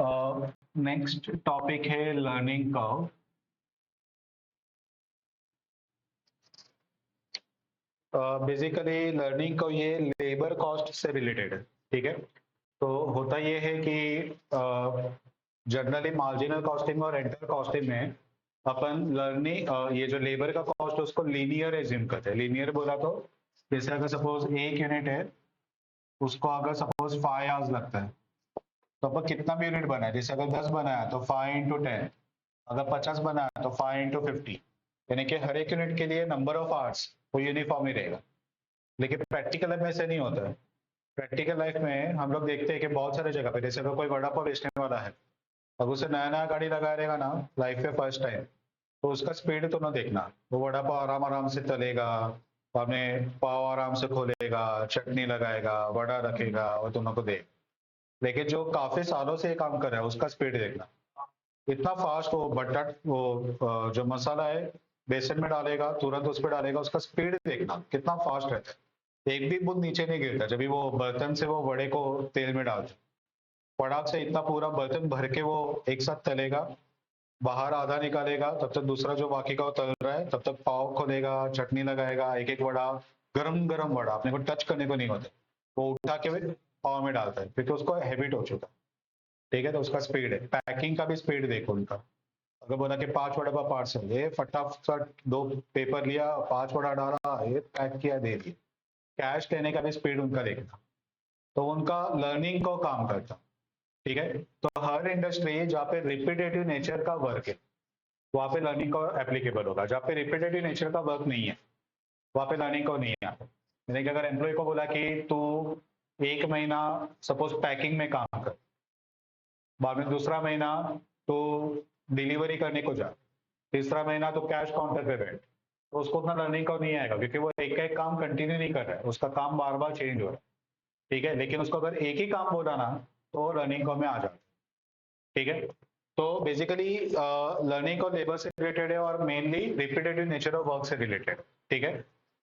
Next topic है learning curve. Basically learning curve ये labour cost से रिलेटेड है, ठीक है। तो होता ये है कि जनरली मार्जिनल कॉस्टिंग और रेंटल कॉस्टिंग में अपन लर्निंग ये जो लेबर का कॉस्ट है उसको लीनियर एज्यूम करते हैं। लीनियर बोला तो जैसे अगर सपोज एक यूनिट है, उसको अगर सपोज 5 आवर्स लगता है, तो अपन कितना भी यूनिट बनाए, जैसे अगर 10 बनाया तो 5 इंटू 10, अगर 50 बनाया तो 5 इंटू 50, यानी कि हर एक यूनिट के लिए नंबर ऑफ आवर्स वो यूनिफॉर्म ही रहेगा। लेकिन प्रैक्टिकल लाइफ में ऐसे नहीं होता है। प्रैक्टिकल लाइफ में हम लोग देखते हैं कि बहुत सारे जगह पे, जैसे अगर कोई वड़ा पाव बेचने वाला है, अब उसे नया नया गाड़ी लगा रहेगा ना लाइफ में फर्स्ट टाइम, तो उसका स्पीड तो ना देखना। वो वड़ा पाव आराम आराम से चलेगा, अपने पाव आराम से खोलेगा, चटनी लगाएगा, वड़ा रखेगा और दोनों को दे। लेकिन जो काफी सालों से ये काम कर रहा है उसका स्पीड देखना। इतना फास्ट वो जो मसाला है बेसन में डालेगा, तुरंत उस पर डालेगा, उसका स्पीड देखना कितना फास्ट रहता है। एक भी बूंद नीचे नहीं गिरता जब भी वो बर्तन से वो वड़े को तेल में डालते। फटाक से इतना पूरा बर्तन भर के वो एक साथ तलेगा, बाहर आधा निकालेगा, तब तक दूसरा जो बाकी का वो तल रहा है, तब तक पाव खोलेगा, चटनी लगाएगा, एक एक वड़ा, गरम गरम वड़ा अपने को टच करने को नहीं होता, वो उठा के पाव में डालता है क्योंकि उसको हैबिट हो चुका। ठीक है, तो उसका स्पीड है। पैकिंग का भी स्पीड देखो उनका। अगर बोला कि 5 वड़ा का पार्सल, ये फटाफट 2 पेपर लिया, 5 वड़ा डाला, ये पैक किया, दे दिया। कैश देने का भी स्पीड उनका देखना। तो उनका लर्निंग को काम करता। ठीक है, तो हर इंडस्ट्री जहाँ पे रिपीटेटिव नेचर का वर्क है वहां पे लर्निंग को एप्लीकेबल होगा। जहाँ पे रिपीटेटिव नेचर का वर्क नहीं है वहां पे लर्निंग को नहीं आता। यानी कि अगर एम्प्लॉय को बोला कि तू 1 महीना सपोज पैकिंग में काम कर, बाद में दूसरा महीना तो डिलीवरी करने को जा, तीसरा महीना तो कैश काउंटर पे बैठ, तो उसको उतना लर्निंग का नहीं आएगा क्योंकि वो एक एक काम कंटिन्यू नहीं कर रहा है, उसका काम बार बार चेंज हो रहा है। ठीक है, लेकिन उसको अगर एक ही काम बोला ना तो लर्निंग को में आ जाता। ठीक है, तो बेसिकली लर्निंग और लेबर से रिलेटेड है और mainly repetitive nature of work से रिलेटेड। ठीक है,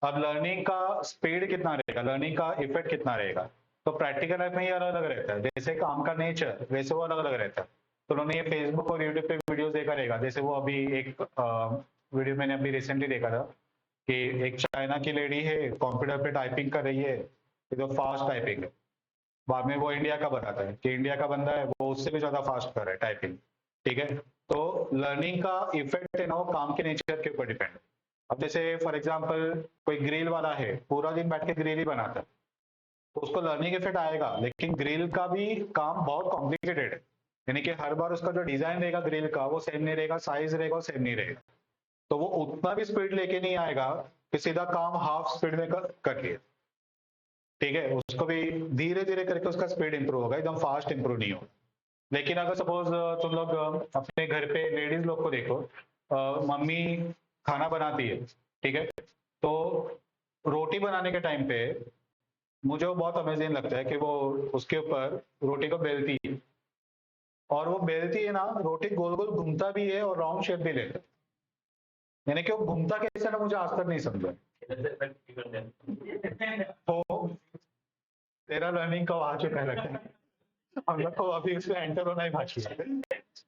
अब लर्निंग का स्पीड कितना रहेगा, लर्निंग का इफेक्ट कितना रहेगा, तो प्रैक्टिकल लाइफ में ये अलग अलग रहता है। जैसे काम का नेचर वैसे वो अलग अलग रहता है। तो उन्होंने ये फेसबुक और यूट्यूब पे वीडियोस देखा रहेगा। जैसे वो अभी एक वीडियो मैंने अभी रिसेंटली देखा था कि एक चाइना की लेडी है, कंप्यूटर पे टाइपिंग कर रही है, तो फास्ट टाइपिंग है। बाद में वो इंडिया का बनाता है कि इंडिया का बंदा है वो उससे भी ज्यादा फास्ट कर रहा है टाइपिंग। ठीक है, तो लर्निंग का इफेक्ट है ना वो काम के नेचर के ऊपर डिपेंड है। अब जैसे फॉर एग्जांपल कोई ग्रिल वाला है, पूरा दिन बैठ के ग्रिल ही बनाता है, तो उसको लर्निंग इफेक्ट आएगा। लेकिन ग्रिल का भी काम बहुत कॉम्प्लिकेटेड है, यानी कि हर बार उसका जो डिजाइन रहेगा ग्रिल का वो सेम नहीं रहेगा, साइज रहेगा वो सेम नहीं रहेगा, तो वो उतना भी स्पीड लेके नहीं आएगा कि सीधा काम हाफ स्पीड में कर लिया। ठीक है, उसको भी धीरे धीरे करके उसका स्पीड इंप्रूव होगा, एकदम फास्ट इंप्रूव नहीं होगा। लेकिन अगर सपोज तुम लोग अपने घर पे लेडीज लोग को देखो, मम्मी खाना बनाती है, ठीक है, तो रोटी बनाने के टाइम पे मुझे वो बहुत अमेजिंग लगता है कि वो उसके ऊपर रोटी को बेलती है, और वो बेलती है ना, रोटी गोल गोल घूमता भी है और राउंड शेप भी लेता है। यानी कि वो घूमता कैसे ना मुझे आज तक नहीं समझा। तो तेरा लर्निंग कब आ चुका है लगता है, हम लोग को अभी उसमें एंटर होना ही बाकी है।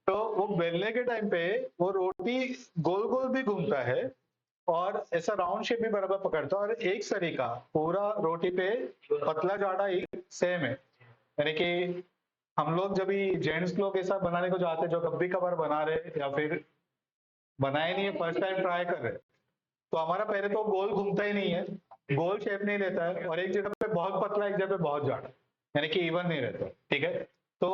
तो वो बेलने के टाइम पे वो रोटी गोल गोल भी घूमता है और ऐसा राउंड शेप भी बराबर पकड़ता है, और एक तरीका पूरा रोटी पे पतला जाड़ा एक सेम है। यानी कि हम लोग जब भी जेंट्स लोग ऐसा बनाने को जाते हैं जो कभी कभार बना रहे या फिर बनाए नहीं है, फर्स्ट टाइम ट्राई कर रहे, तो हमारा पहले तो गोल घूमता ही नहीं है, गोल शेप नहीं लेता है, और एक जगह पे बहुत पतला एक जगह पे बहुत जाड़ा, यानी कि इवन नहीं रहता। ठीक है, तो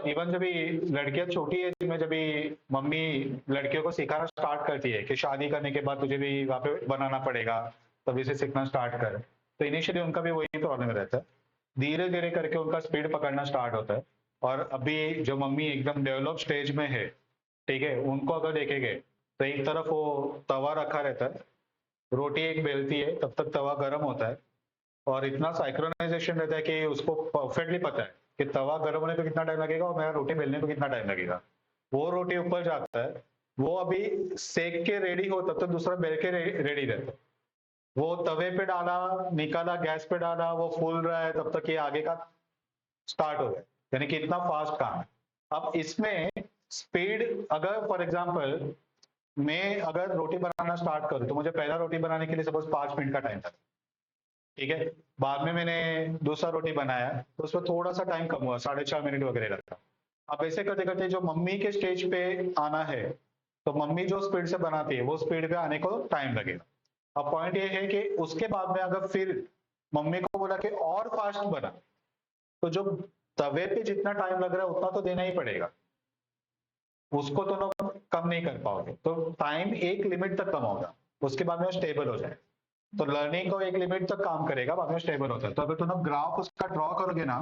इवन जब भी लड़कियां छोटी एज में जब भी मम्मी लड़कियों को सिखाना स्टार्ट करती है कि शादी करने के बाद तुझे भी वहाँ पे बनाना पड़ेगा, तभी से सीखना स्टार्ट कर, तो इनिशियली उनका भी वही प्रॉब्लम रहता है। धीरे धीरे करके उनका स्पीड पकड़ना स्टार्ट होता है। और अभी जो मम्मी एकदम डेवलप स्टेज में है, ठीक है, उनको अगर देखेंगे तो एक तरफ वो तवा रखा रहता है, रोटी एक बेलती है, तब तक तवा गर्म होता है, और इतना साइक्रोनाइजेशन रहता है कि उसको परफेक्टली पता है कि तवा गर्म होने को कितना टाइम लगेगा और मेरा रोटी बेलने को कितना टाइम लगेगा। वो रोटी ऊपर जाता है, वो अभी सेक के रेडी हो तब तक दूसरा बेल के रेडी रहता है। वो तवे पे डाला, निकाला, गैस पे डाला, वो फूल रहा है, तब तक ये आगे का स्टार्ट हो गया। यानी कि इतना फास्ट काम है। अब इसमें स्पीड, अगर फॉर एग्जांपल मैं अगर रोटी बनाना स्टार्ट करूं तो मुझे पहला रोटी बनाने के लिए सपोज 5 मिनट का टाइम था, ठीक है। बाद में मैंने दूसरा रोटी बनाया तो उसमें थोड़ा सा टाइम कम हुआ, 4.5 मिनट वगैरह लगा। अब ऐसे करते करते जो मम्मी के स्टेज पे आना है, तो मम्मी जो स्पीड से बनाती है वो स्पीड पे आने को टाइम लगेगा। अब पॉइंट ये है कि उसके बाद में अगर फिर मम्मी को बोला कि और फास्ट बना, तो जो तवे पे जितना टाइम लग रहा है उतना तो देना ही पड़ेगा, उसको तो लोग कम नहीं कर पाओगे। तो टाइम एक लिमिट तक कम होगा, उसके बाद में स्टेबल हो जाए। तो लर्निंग को एक लिमिट तक काम करेगा, बाद में स्टेबल होता है। तो अगर तुम ग्राफ उसका ड्रॉ करोगे ना,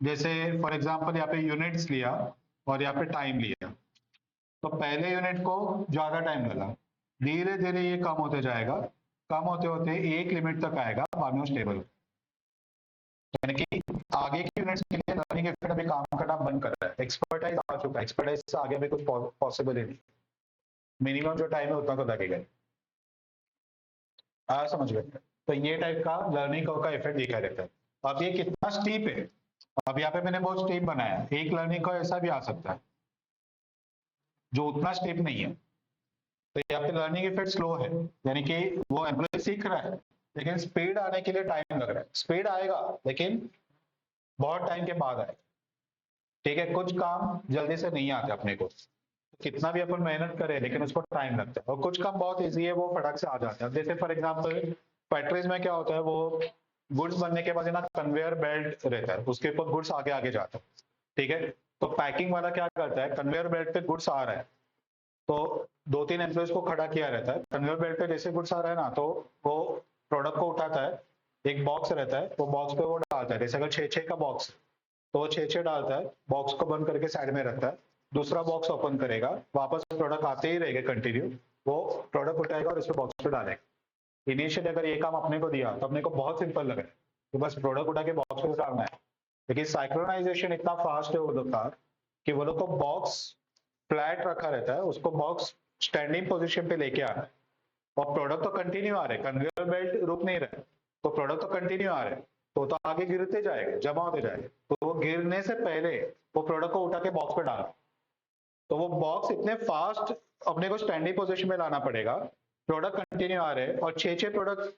जैसे फॉर एग्जांपल यहाँ पे यूनिट्स लिया और यहाँ पे टाइम लिया, तो पहले यूनिट को ज्यादा टाइम लगा, धीरे धीरे ये कम होते जाएगा, कम होते होते एक लिमिट तक आएगा, बाद में स्टेबल। यानी कि आगे की यूनिट्स के लिए लर्निंग इफेक्ट अभी काम करना बंद कर रहा है, एक्सपर्टाइज आ चुका है, एक्सपर्टाइज से आगे भी कुछ पॉसिबल ही नहीं। मिनिमम जो टाइम है उतना तो लगेगा। समझ गए। तो ये टाइप का लर्निंग का इफेक्ट दिखा देता है। अब ये कितना स्टीप है, अब यहाँ पे मैंने बहुत स्टीप बनाया, एक लर्निंग का ऐसा भी आ सकता है जो उतना स्टीप नहीं है। तो यहाँ पे लर्निंग इफेक्ट स्लो है, यानी कि वो एम्प्लॉय सीख रहा है लेकिन स्पीड आने के लिए टाइम लग रहा है। स्पीड आएगा लेकिन बहुत टाइम के बाद आएगा, ठीक है। कुछ काम जल्दी से नहीं आते अपने को, कितना भी अपन मेहनत करें लेकिन उसको टाइम लगता है। और कुछ काम बहुत इजी है, वो फटक से आ जाते हैं। जैसे फॉर एग्जांपल फैक्ट्रीज में क्या होता है, वो गुड्स बनने के बाद ना कन्वेयर बेल्ट रहता है, उसके ऊपर गुड्स आगे आगे जाता है, ठीक है। तो पैकिंग वाला क्या करता है, कन्वेयर बेल्ट पे गुड्स आ रहा है तो 2-3 एम्प्लॉयज को खड़ा किया रहता है, कन्वेयर बेल्ट पे जैसे गुड्स आ रहा है ना, तो वो प्रोडक्ट को उठाता है, एक बॉक्स रहता है, वो बॉक्स पे वो डालता है। जैसे अगर 6-6 का बॉक्स, तो वो 6-6 डालता है, बॉक्स को बंद करके साइड में रखता है, दूसरा बॉक्स ओपन करेगा, वापस प्रोडक्ट आते ही रहेगा कंटिन्यू, वो प्रोडक्ट उठाएगा और इसको बॉक्स पे डालेगा। इनिशियली अगर ये काम अपने को दिया तो अपने को बहुत सिंपल लग रहा है कि बस प्रोडक्ट उठा के बॉक्स पे डालना है, लेकिन साइक्रोनाइजेशन इतना फास्ट है वो लोग का कि वो लोग को बॉक्स फ्लैट रखा रहता है, उसको बॉक्स स्टैंडिंग पोजीशन पे लेके आना है, और प्रोडक्ट तो कंटिन्यू आ रहे हैं, कन्वेयर बेल्ट रुक नहीं रहा है, तो प्रोडक्ट तो कंटिन्यू आ रहे हैं, तो आगे गिरते जाएंगे, जमा होते जाएंगे, तो वो गिरने से पहले वो प्रोडक्ट को उठा के बॉक्स पे डालना, तो वो बॉक्स इतने फास्ट अपने को स्टैंडिंग पोजीशन में लाना पड़ेगा। प्रोडक्ट कंटिन्यू आ रहे हैं और 6-6 प्रोडक्ट,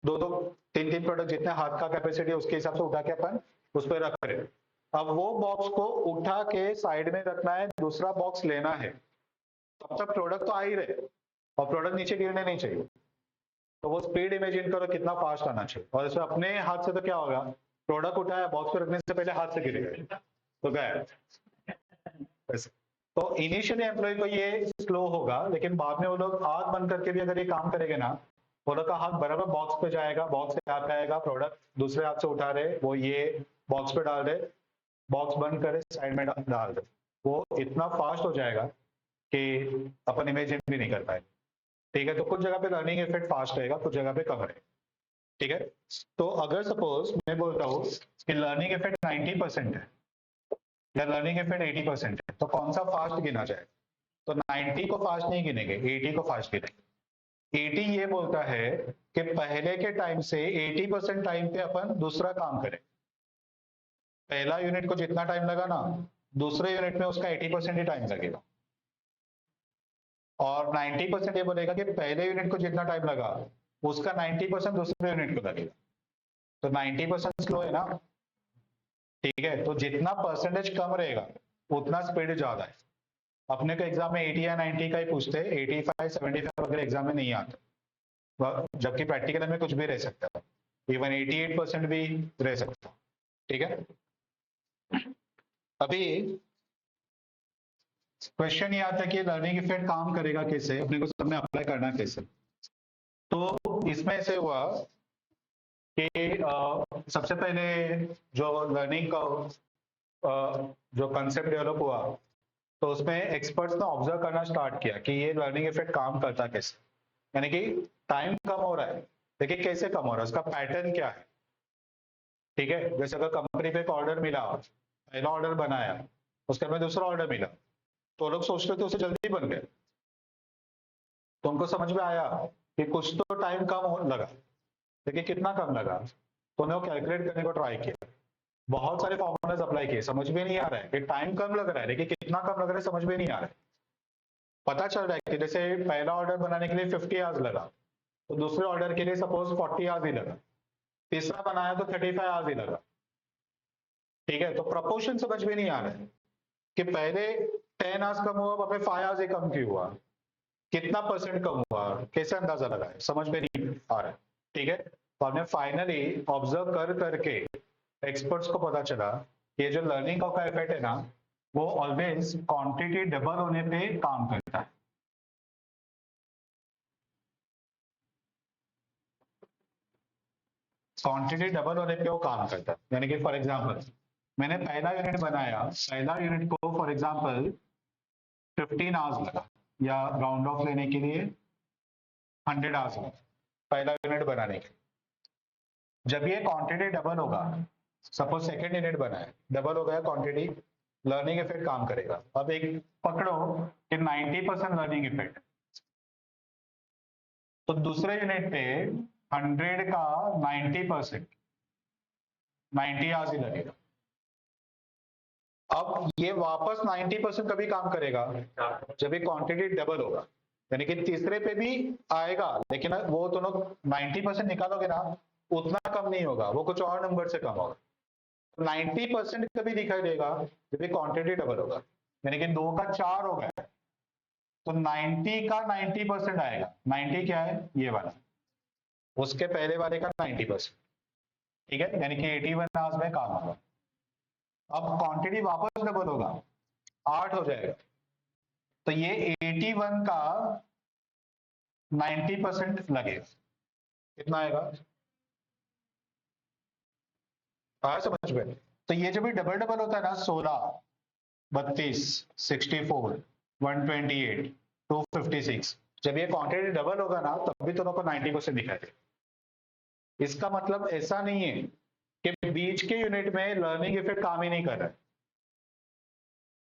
2-2, 3-3 प्रोडक्ट जितने हाथ का कैपेसिटी है उसके हिसाब से उठा के अपन उस पर रख रहे हैं। अब वो बॉक्स को उठा के साइड में रखना है, दूसरा बॉक्स लेना है, तब तक प्रोडक्ट तो आ ही रहे और प्रोडक्ट नीचे गिरने नहीं चाहिए। तो वो स्पीड इमेजिन करो कितना फास्ट आना चाहिए। और इसमें अपने हाथ से तो क्या होगा, प्रोडक्ट उठाया, बॉक्स पे रखने से पहले हाथ से गिरेगा तो गया। तो इनिशियली एम्प्लॉय को ये स्लो होगा, लेकिन बाद में वो लोग आंख बंद करके भी अगर ये काम करेंगे ना, वो लोग का हाथ बराबर बॉक्स पे जाएगा, बॉक्स से हाथ आएगा, प्रोडक्ट दूसरे हाथ से उठा रहे, वो ये बॉक्स पे डाल रहे, बॉक्स बंद करे, साइड में डाल दे, वो इतना फास्ट हो जाएगा कि अपन इमेजिन भी नहीं कर पाएंगे, ठीक है। तो कुछ जगह पे लर्निंग इफेक्ट फास्ट रहेगा, कुछ जगह पे कम रहेगा, ठीक है। तो अगर सपोज मैं बोलता हूँ कि लर्निंग इफेक्ट 90% है या लर्निंग इफेक्ट 80% है, तो कौन सा फास्ट गिना जाए? तो 90 को फास्ट नहीं गिनेंगे, 80 को फास्ट गिनेंगे। 80 ये बोलता है कि पहले के टाइम से 80% टाइम पे अपन दूसरा काम करें। पहला यूनिट को जितना टाइम लगा ना, दूसरे यूनिट में उसका 80% ही टाइम लगेगा। और 90% ये बोलेगा कि पहले यूनिट को जितना टाइम लगा उसका 90% दूसरे यूनिट को लगेगा। तो 90% स्लो है ना, ठीक है। तो जितना परसेंटेज कम रहेगा उतना स्पीड ज्यादा है। अपने को एग्जाम में 80 या 90 का ही पूछते हैं, 85 75 वगैरह एग्जाम में नहीं आते, जबकि प्रैक्टिकल में कुछ भी रह सकता है, इवन 88% भी रह सकता है, ठीक है। अभी क्वेश्चन ये आता है कि लर्निंग इफेक्ट काम करेगा कैसे, अपने को सब में अप्लाई करना कैसे। तो इसमें ऐसे हुआ कि सबसे पहले जो लर्निंग का जो कंसेप्ट डेवलप हुआ, तो उसमें एक्सपर्ट्स ने ऑब्जर्व करना स्टार्ट किया कि ये लर्निंग इफेक्ट काम करता कैसे, यानी कि टाइम कम हो रहा है लेकिन कैसे कम हो रहा है, उसका पैटर्न क्या है, ठीक है। जैसे अगर कंपनी पे एक ऑर्डर मिला, पहला ऑर्डर बनाया, उसके बाद दूसरा ऑर्डर मिला, तो लोग सोचते थे उसे जल्दी बन गए, तो उनको समझ में आया कि कुछ तो टाइम कम लगा, लेकिन कितना कम लगा, तो उन्हें कैलकुलेट करने को ट्राई किया। बहुत सारे फॉर्मूलाज अप्लाई किए, समझ में नहीं आ रहा है कि टाइम कम लग रहा है, लेकिन कितना कम लग रहा है समझ में नहीं आ रहा है। पता चल रहा है कि जैसे पहला ऑर्डर बनाने के लिए 50 आवर्स लगा, तो दूसरे ऑर्डर के लिए सपोज 40 आवर्स ही लगा, तीसरा बनाया तो 35 आवर्स ही लगा। ठीक है, तो प्रपोर्शन समझ में नहीं आ रहा है कि पहले 10 आवर्स कम हुआ, अब 5 आवर्स ही कम क्यों हुआ, कितना परसेंट कम हुआ, कैसे अंदाजा लगाए, समझ में नहीं आ रहा है। ठीक है, तो हमने फाइनली ऑब्जर्व कर करके एक्सपर्ट्स को पता चला कि ये जो लर्निंग का इफेक्ट है ना, वो ऑलवेज क्वांटिटी डबल होने पे काम करता है। क्वांटिटी डबल होने पे वो काम करता है। यानी कि फॉर एग्जांपल मैंने पहला यूनिट बनाया, पहला यूनिट को फॉर एग्जांपल 15 आवर्स लगा, या राउंड ऑफ लेने के लिए 100 आवर्स लगा पहला यूनिट बनाने के। जब ये क्वांटिटी डबल होगा, सपोज सेकेंड यूनिट बनाया, डबल हो गया क्वांटिटी, लर्निंग इफेक्ट काम करेगा। अब एक पकड़ो कि 90% लर्निंग इफेक्ट, तो दूसरे यूनिट पे 100 का 90%, 90 आवर्स ही लगेगा। अब ये वापस 90% कभी काम करेगा जब ये क्वांटिटी डबल होगा, यानी कि तीसरे पे भी आएगा, लेकिन वो दोनों 90% निकालोगे ना, उतना कम नहीं होगा, वो कुछ और नंबर से कम होगा। 90% कभी दिखाई देगा जब ये क्वांटिटी डबल होगा, यानी कि 2 का 4 हो गया, तो 90 का 90% आएगा। 90 क्या है, ये वाला, उसके पहले वाले का 90%। ठीक है, यानी कि 81 आवर्स में काम होगा। अब क्वांटिटी वापस डबल होगा, 8 हो जाएगा, तो ये 81 का 90% लगेगा, कितना आएगा, समझ में। तो ये जब भी डबल डबल होता है ना, 16, 32, 64, 128, 256, जब ये क्वांटिटी डबल होगा ना, तब भी दोनों को 90% दिखाई देगा। इसका मतलब ऐसा नहीं है कि बीच के यूनिट में लर्निंग इफेक्ट काम ही नहीं कर रहा है,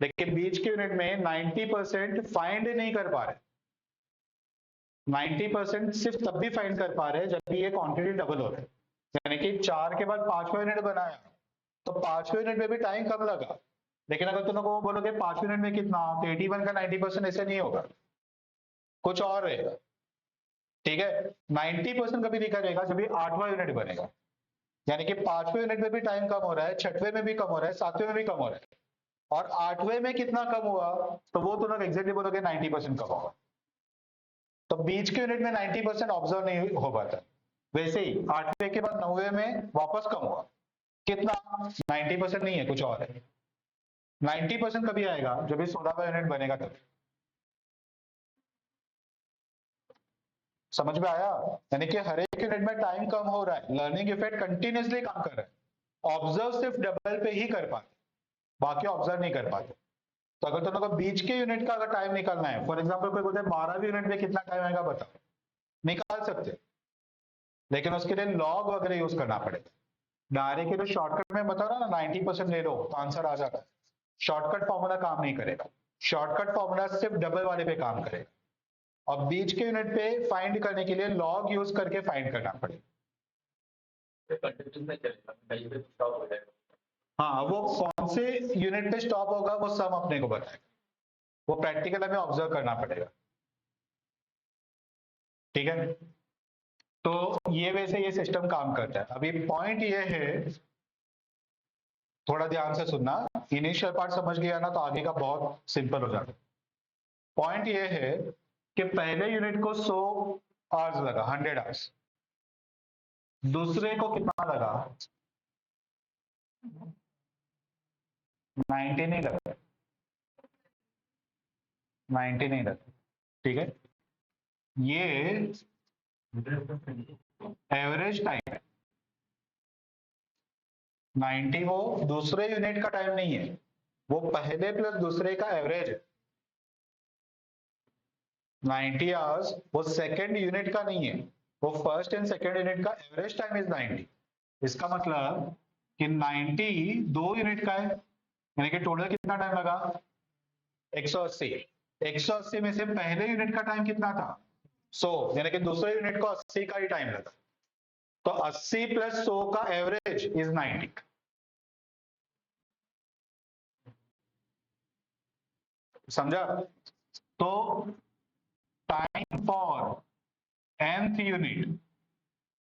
लेकिन बीच के यूनिट में 90% फाइंड नहीं कर पा रहे। 90% सिर्फ तब भी फाइंड कर पा रहे हैं जब ये क्वांटिटी डबल हो रहा है। यानी कि 4 के बाद 5वां यूनिट बनाया, तो 5वें यूनिट में भी टाइम कम लगा, लेकिन अगर तुम लोग को बोलोगे 5वें यूनिट में कितना, तो 81 का 90% ऐसे नहीं होगा, कुछ और रहेगा। ठीक है, 90% कभी दिखा देगा जब भी 8वां यूनिट बनेगा, यानी कि 5वें यूनिट में भी टाइम कम हो रहा है, 6वें में भी कम हो रहा है, 7वें में भी कम हो रहा है, और 8वें में कितना कम हुआ, तो वो तुम लोग एग्जैक्टली बोलोगे 90% कम होगा। तो बीच के यूनिट में 90% ऑब्जर्व नहीं हो पाता, वैसे ही 8वें के बाद 9वें में वापस कम हुआ, कितना, 90% नहीं है, कुछ और है। 90% कभी आएगा जब ये 16वां यूनिट बनेगा तब। समझ में आया, यानी कि हर एक यूनिट में टाइम कम हो रहा है, लर्निंग इफेक्ट कंटिन्यूअसली काम कर रहा है, ऑब्जर्व सिर्फ डबल पे ही कर पाते, बाकी ऑब्जर्व नहीं कर पाते। तो अगर तुम लोग को बीच के यूनिट का अगर टाइम निकालना है, फॉर एग्जाम्पल कोई बोलते हैं 12वीं यूनिट में कितना टाइम आएगा बताओ, निकाल सकते, लेकिन उसके लिए लॉग वगैरह यूज करना पड़ेगा। डायरेक्ट जो शॉर्टकट में बता रहा ना 90% ले लो तो आंसर आ जाता है, शॉर्टकट फॉर्मूला काम नहीं करेगा, शॉर्टकट फॉर्मूला सिर्फ डबल वाले पे काम करेगा, और बीच के यूनिट पे फाइंड करने के लिए लॉग यूज करके फाइंड करना पड़ेगा। हाँ, वो कौन से यूनिट पे स्टॉप होगा वो सब अपने को बताएगा, वो प्रैक्टिकल हमें ऑब्जर्व करना पड़ेगा। ठीक है, तो ये वैसे ये सिस्टम काम करता है। अभी पॉइंट ये है, थोड़ा ध्यान से सुनना, इनिशियल पार्ट समझ गया ना तो आगे का बहुत सिंपल हो जाता है। पॉइंट ये है कि पहले यूनिट को 100 आवर्स लगा, 100 आवर्स, दूसरे को कितना लगा, 90 नहीं लगा, 90 नहीं लगा। ठीक है, ये एवरेज टाइम है, 90 वो दूसरे यूनिट का टाइम नहीं है, वो पहले प्लस दूसरे का एवरेज है। 90 आवर्स वो सेकेंड यूनिट का नहीं है, वो फर्स्ट एंड सेकेंड यूनिट का एवरेज टाइम इज 90। इसका मतलब कि 90 दो यूनिट का है, यानी कि टोटल कितना टाइम लगा, 180। 180 में से पहले यूनिट का टाइम कितना था, 100, यानी कि दूसरे यूनिट को 80 का ही टाइम लगा, तो 80 प्लस 100 का एवरेज इज 90। समझा? तो time for nth unit,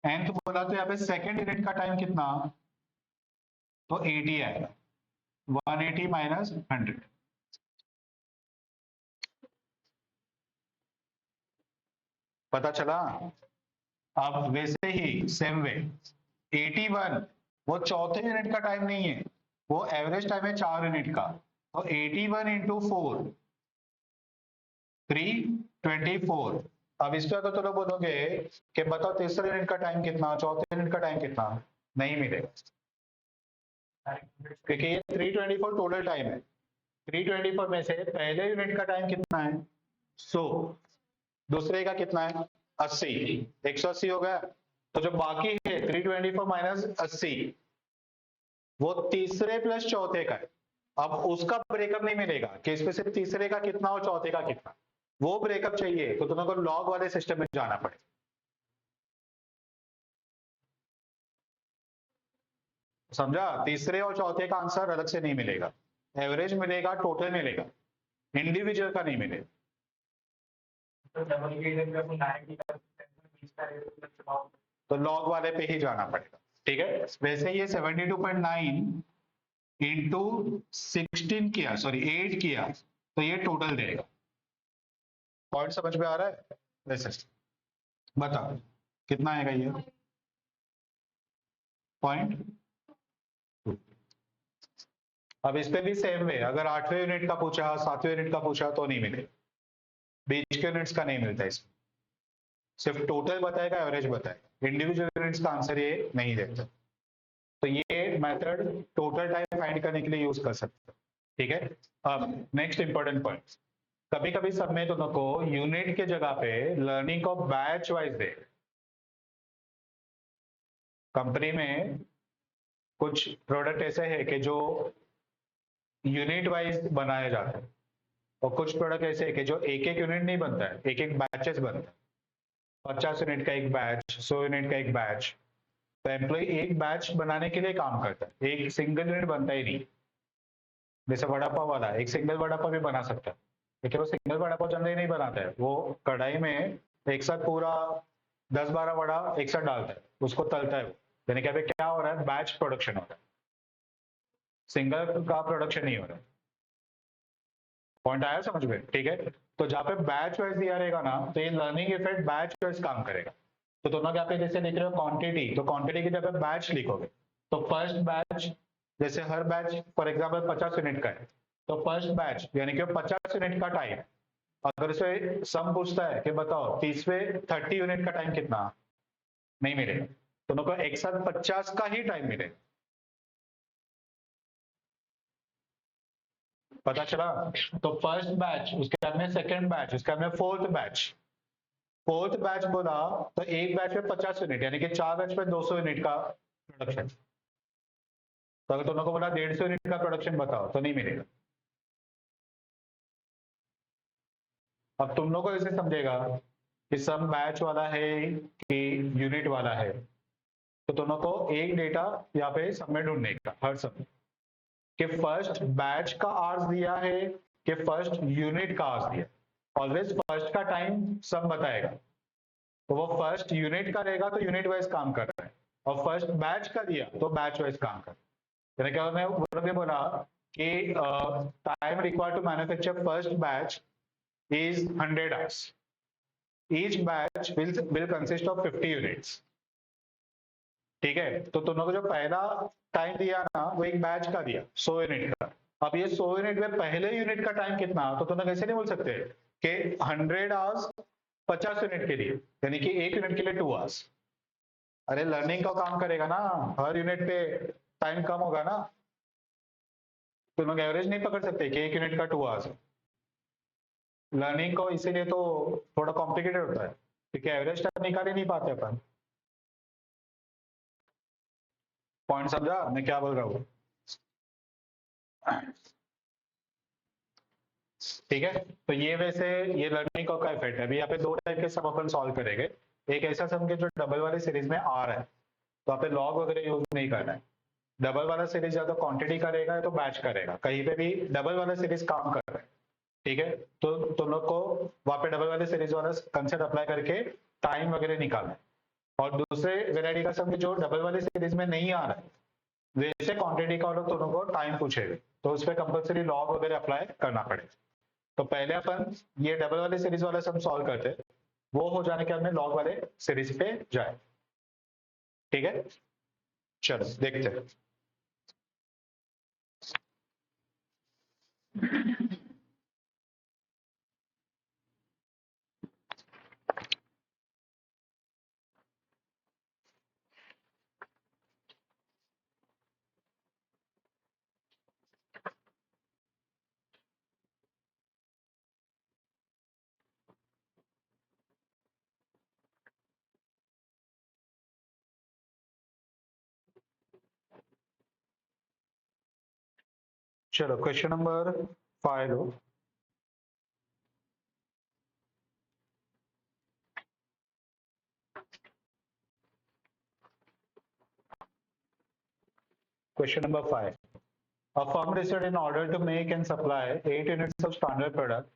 nth बोला तो यहाँ पे सेकेंड यूनिट का टाइम कितना, तो 80 आएगा, 180 माइनस 100। पता चला? अब वैसे ही सेम वे 81 वो चौथे यूनिट का टाइम नहीं है, वो एवरेज टाइम है 4 यूनिट का, तो 81 इंटू 4 324। अब इस पे अगर तुम बोलोगे कि बताओ तीसरे यूनिट का टाइम कितना, चौथे यूनिट का टाइम कितना, नहीं मिलेगा, क्योंकि ये 324 टोटल टाइम है। 324 में से पहले यूनिट का टाइम कितना है, 100, दूसरे का कितना है, 80, 180 हो गया। तो जो बाकी है 324 माइनस 80, वो तीसरे प्लस चौथे का है। अब उसका ब्रेकअप नहीं मिलेगा कि इसमें से तीसरे का कितना और चौथे का कितना, वो ब्रेकअप चाहिए तो तुम्हें को लॉग वाले सिस्टम में जाना पड़ेगा। समझा? तीसरे और चौथे का आंसर अलग से नहीं मिलेगा, एवरेज मिलेगा, टोटल मिलेगा, इंडिविजुअल का नहीं मिलेगा। तो लॉग वाले पे ही जाना पड़ेगा, ठीक है। वैसे ये 72.9 इंटू 16 किया, सॉरी 8 किया, तो ये टोटल देगा। पॉइंट समझ में आ रहा है? वैसे बताओ कितना आएगा ये पॉइंट। अब इस पे भी सेम वे, अगर 8वें यूनिट का पूछा, 7वें यूनिट का पूछा तो नहीं मिलेगा, बीच के यूनिट्स का नहीं मिलता इसमें, सिर्फ टोटल बताएगा, एवरेज बताएगा, इंडिविजुअल यूनिट्स का आंसर ये नहीं देता। तो ये मेथड टोटल टाइम फाइंड करने के लिए यूज कर सकते हो, ठीक है। अब नेक्स्ट इंपॉर्टेंट पॉइंट, कभी कभी सब में तुमको यूनिट के जगह पे लर्निंग को बैच वाइज दे। कंपनी में कुछ प्रोडक्ट ऐसे है कि जो यूनिट वाइज बनाया जाता है, और कुछ प्रोडक्ट ऐसे है कि जो एक एक यूनिट नहीं बनता है, एक एक बैचेस बनता है, 50 यूनिट का एक बैच, 100 यूनिट का एक बैच। तो एम्प्लॉय एक बैच बनाने के लिए काम करता है, एक सिंगल यूनिट बनता ही नहीं। जैसे वड़ा पाव वाला एक सिंगल वड़ा पाव भी बना सकता है, लेकिन वो सिंगल वड़ा पाव जनरली नहीं बनाता है, वो कढ़ाई में एक साथ पूरा 10-12 वड़ा एक साथ डालता है, उसको तलता है। यानी कि अभी क्या हो रहा है, बैच प्रोडक्शन हो रहा है, सिंगल का प्रोडक्शन नहीं हो रहा है। पॉइंट आया समझ में? ठीक है। तो जहाँ पे बैच वाइज दिया रहेगा ना, तो ये लर्निंग इफेक्ट बैच वाइज काम करेगा। तो दोनों यहाँ पे जैसे लिख रहे हो क्वांटिटी, तो क्वांटिटी की जगह बैच लिखोगे, तो फर्स्ट बैच, जैसे हर बैच फॉर एग्जाम्पल 50 यूनिट का है, तो फर्स्ट बैच यानी कि 50 यूनिट का टाइम। अगर उसे सम पूछता है कि बताओ तीसरे 30 यूनिट का टाइम कितना, नहीं मिलेगा, दोनों को एक साथ 50 का ही टाइम मिलेगा। पता चला? तो फर्स्ट बैच, उसके बाद में सेकंड बैच, उसके बाद में फोर्थ बैच। फोर्थ बैच बोला तो एक बैच में 50 यूनिट, यानी कि 4 बैच में 200 यूनिट का प्रोडक्शन। तो अगर दोनों को बोला 150 यूनिट का प्रोडक्शन बताओ, तो नहीं मिलेगा। अब तुम लोग को ऐसे समझेगा कि सम बैच वाला है कि यूनिट वाला है, तो दोनों को एक डेटा यहाँ पे सब में ढूंढने का, हर सब कि फर्स्ट बैच का आवर्स दिया है कि फर्स्ट यूनिट का आवर्स दिया। ऑलवेज फर्स्ट का टाइम सब बताएगा, तो वो फर्स्ट यूनिट का रहेगा तो यूनिट वाइज काम कर रहा है, और फर्स्ट बैच का दिया तो बैच वाइज काम कर रहा है। क्या उन्होंने बोला कि time required to manufacture first batch is 100 hours. Each batch will consist of 50 units. ठीक है। तो दोनों को जो पहला टाइम दिया ना, वो एक बैच का दिया 100 यूनिट का। अब ये 100 यूनिट में पहले यूनिट का टाइम कितना, तो तुम लोग ऐसे नहीं बोल सकते कि 100 आवर्स 50 यूनिट के लिए, यानी कि एक यूनिट के लिए 2 आवर्स। अरे लर्निंग का काम करेगा ना, हर यूनिट पे टाइम कम होगा ना, तुम लोग एवरेज नहीं पकड़ सकते कि एक यूनिट का 2 आवर्स। लर्निंग को इसीलिए तो थोड़ा कॉम्प्लिकेटेड होता है, क्योंकि एवरेज टाइम निकाल ही नहीं पाते अपन। पॉइंट समझा मैं क्या बोल रहा हूँ? ठीक है। तो ये वैसे ये लर्निंग का इफेक्ट है। अभी यहाँ पे दो टाइप के सम अपन सॉल्व करेंगे। एक ऐसा सम के जो डबल वाले सीरीज में आ रहा है, तो यहाँ पे लॉग वगैरह यूज नहीं करना है। डबल वाला सीरीज या तो क्वांटिटी करेगा या तो बैच करेगा, कहीं पे भी डबल वाला सीरीज काम कर रहा है, ठीक है, तो तुम लोग को वहां पे डबल वाले सीरीज वाला कंसेप्ट अप्लाई करके टाइम वगैरह निकालना है। और दूसरे वेराइटी का सम जो डबल वाले सीरीज में नहीं आ रहा है वैसे क्वांटिटी का लोग दोनों को टाइम पूछेगा, तो उस पर कंपल्सरी लॉग वगैरह अप्लाई करना पड़ेगा। तो पहले अपन ये डबल वाले सीरीज वाला सम सॉल्व करते हैं, वो हो जाने के बाद में लॉग वाले सीरीज पे जाए। ठीक है, चलो देखते हैं। चलो question number 5 low. Question number 5. A firm decided in order to make and supply 8 units of standard product,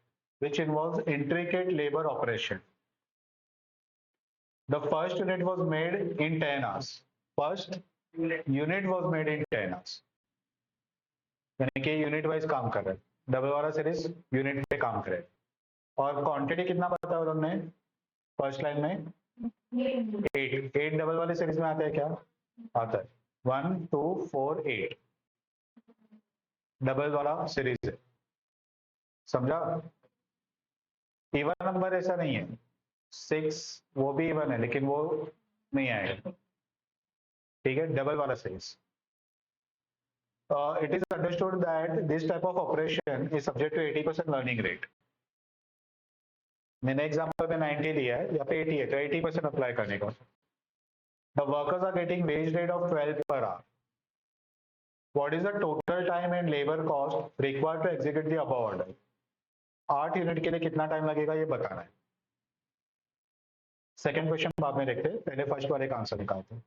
which involves intricate labor operation. The first unit was made in 10 hours. First unit was made in 10 hours. यानी कि unit wise काम कर रहे हैं, double वाला series unit पे काम करे। और क्वांटिटी कितना बताया उन्होंने फर्स्ट लाइन में? 8 डबल वाले सीरीज में आता है क्या? आता है 1 2 4 8 डबल वाला सीरीज है, समझा? इवन नंबर ऐसा नहीं है, 6 वो भी इवन है लेकिन वो नहीं आएगा। ठीक है, डबल वाला series. It is understood that this type of operation is subject to 80% learning rate. मैंने एग्जाम्पल में 90 लिया है, यहाँ पे 80 है तो 80% अप्लाई करने का। The workers are getting wage rate of 12 per hour. What is the total time and labor cost required to execute the above order? 8 unit के लिए कितना टाइम लगेगा ये बताना है। सेकेंड क्वेश्चन बाद में देखते हैं, पहले फर्स्ट वाले का आंसर निकालते हैं।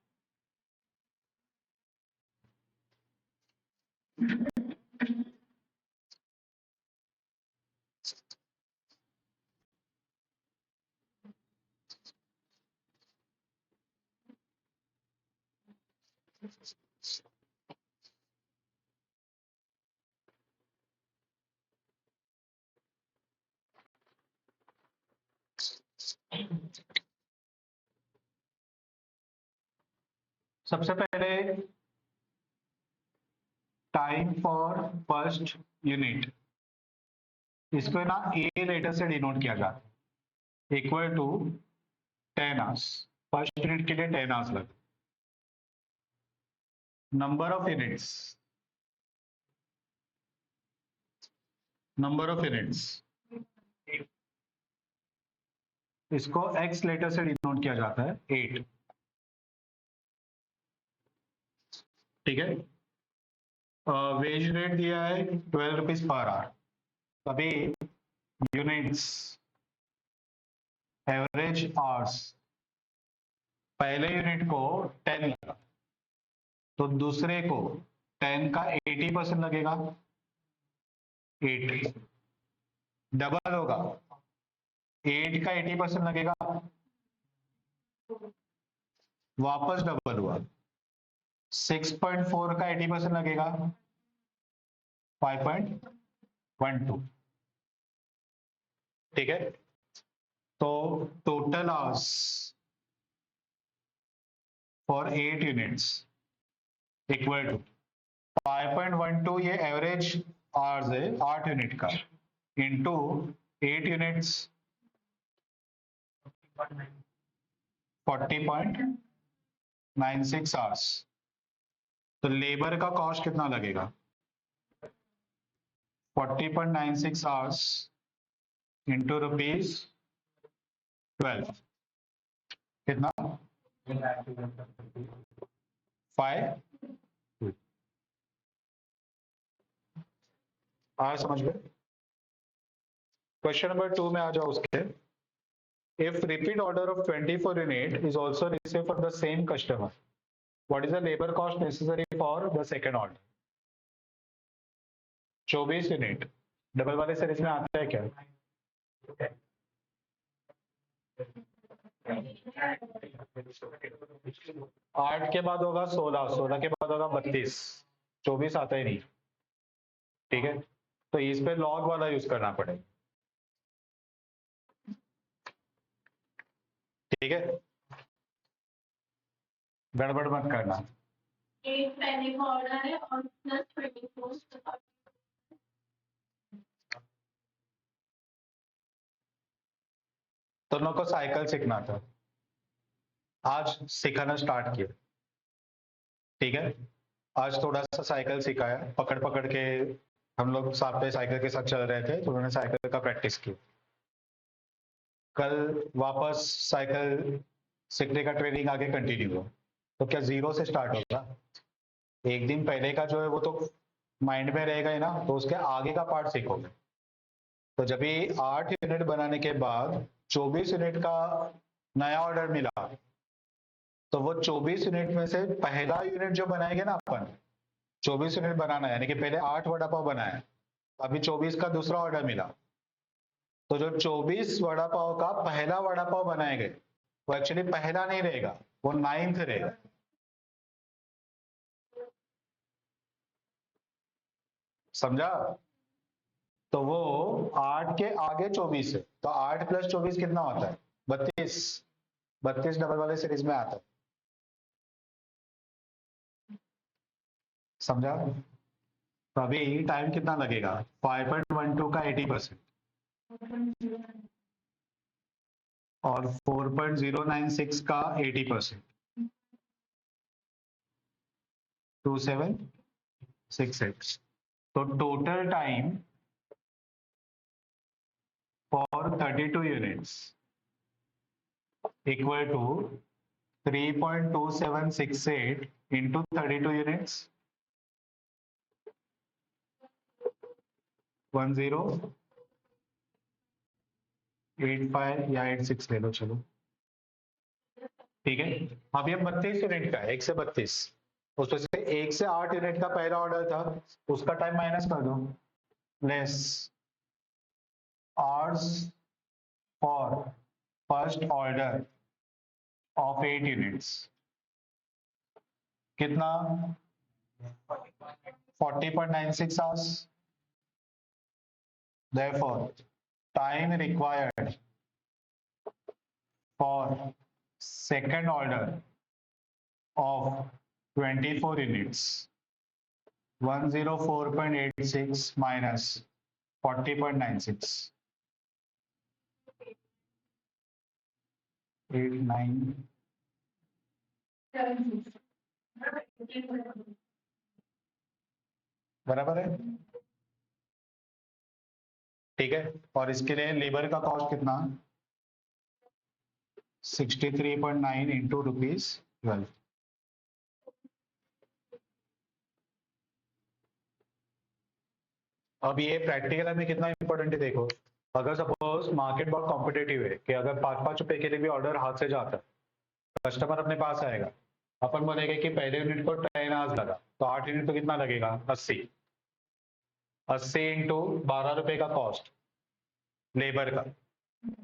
सबसे पहले टाइम फॉर फर्स्ट यूनिट, इसको ना ए लेटर से डिनोट किया जाता है, equal to 10 hours. First unit के लिए 10 आवर्स लगे। Number of units, number of units इसको एक्स लेटर से डिनोट किया जाता है 8। ठीक है, वेज रेट दिया है 12 रुपीज पर आवर। अभी यूनिट्स एवरेज आवर्स, पहले यूनिट को 10 लगा तो दूसरे को 10 का 80% लगेगा, 8 डबल होगा, 8 का 80% लगेगा, वापस डबल हुआ, 6.4 का 80% लगेगा, 5.12। ठीक है, तो total hours for 8 units equal to 5.12, ये एवरेज आवर्स है 8 यूनिट का, इंटू 8 यूनिट्स 40.96 आवर्स। तो लेबर का कॉस्ट कितना लगेगा? 40.96 आवर्स इंटू रुपीज 12, कितना? 5। समझ गए? क्वेश्चन नंबर 2 में आ जाओ उसके। If repeat order of 24 unit is also received from the same customer, what is the labor cost necessary for the second order? 24 unit double वाले सीरीज में आता है क्या? आठ के बाद होगा 16, 16 के बाद होगा 32, 24 आता ही नहीं। ठीक है, तो इस पे लॉग वाला यूज करना पड़ेगा। ठीक है, गड़बड़ मत करना। एक पहले का ऑर्डर है और प्लस 24 दोनों को साइकिल सीखना था, आज सिखाना स्टार्ट किया। ठीक है, आज थोड़ा सा साइकिल सिखाया, पकड़ पकड़ के हम लोग साथ पे साइकिल के साथ चल रहे थे, तो उन्होंने साइकिल का प्रैक्टिस की। कल वापस साइकिल सीखने का ट्रेनिंग आगे कंटिन्यू हो, तो क्या जीरो से स्टार्ट होगा? एक दिन पहले का जो है वो तो माइंड में रहेगा ही ना, तो उसके आगे का पार्ट सीखोगे। तो जब भी 8 यूनिट बनाने के बाद 24 यूनिट का नया ऑर्डर मिला, तो वो 24 यूनिट में से पहला यूनिट जो बनाएंगे ना अपन, 24 यूनिट बनाना है, यानी कि पहले 8 वड़ा पाव बनाए, अभी 24 का दूसरा ऑर्डर मिला, तो जो 24 वड़ा पाव का पहला वड़ा पाव बनाएंगे वो एक्चुअली पहला नहीं रहेगा, वो 9th रहेगा। समझा? तो वो 8 के आगे 24 है, तो 8 + 24 कितना होता है? 32। 32 डबल वाले सीरीज में आता है। समझा? तो अभी टाइम कितना लगेगा? 5.12 का 80% और 4.096 का 80%, 2768। तो total time for 32 units equal to 3.2768 into 32 units, 1085 या 86 ले लो, चलो। ठीक है, अब ये 32 यूनिट का है, 1 से 32, उसमें से 1 से 8 यूनिट का पहला ऑर्डर था, उसका टाइम माइनस कर दो, less hours for first order of 8 units, कितना? 40.96 hours. Therefore, time required for second order of 24 units, 104.86 minus 40.96, 89, बराबर है? ठीक है, और इसके लिए लेबर का कॉस्ट कितना? 63.9 इंटू ₹12। अब ये प्रैक्टिकल में कितना इंपॉर्टेंट है देखो, अगर सपोज मार्केट बहुत कॉम्पिटेटिव है कि अगर 5-5 रुपए के लिए भी ऑर्डर हाथ से जाता है, कस्टमर अपने पास आएगा, अपन बोलेंगे कि पहले यूनिट को 10 आवर्स लगा, तो 8 यूनिट तो कितना लगेगा? 80। 80 इंटू 12 रुपए का कॉस्ट लेबर का।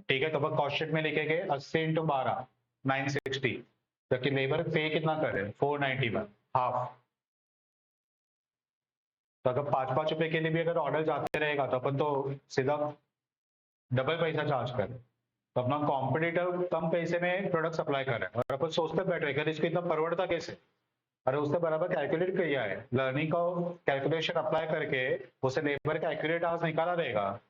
ठीक है, तो अपन कॉस्ट शीट में लिखेंगे 80 इंटू 12, 960, जबकि लेबर पे कितना करे? 491, हाफ। तो अगर 5-5 रुपए के लिए भी अगर ऑर्डर जाते रहेगा, तो अपन तो सीधा डबल पैसा चार्ज करें, तो अपना कॉम्पिटिटर कम पैसे में प्रोडक्ट सप्लाई कर रहा है, और अपन सोचते बैठे कि इसको इतना परवड़ता कैसे? अरे उससे बराबर कैलकुलेट किया है, लर्निंग का कैलकुलेशन अप्लाई करके उसे लेबर का एक्यूरेट आवर्स निकाला देगा,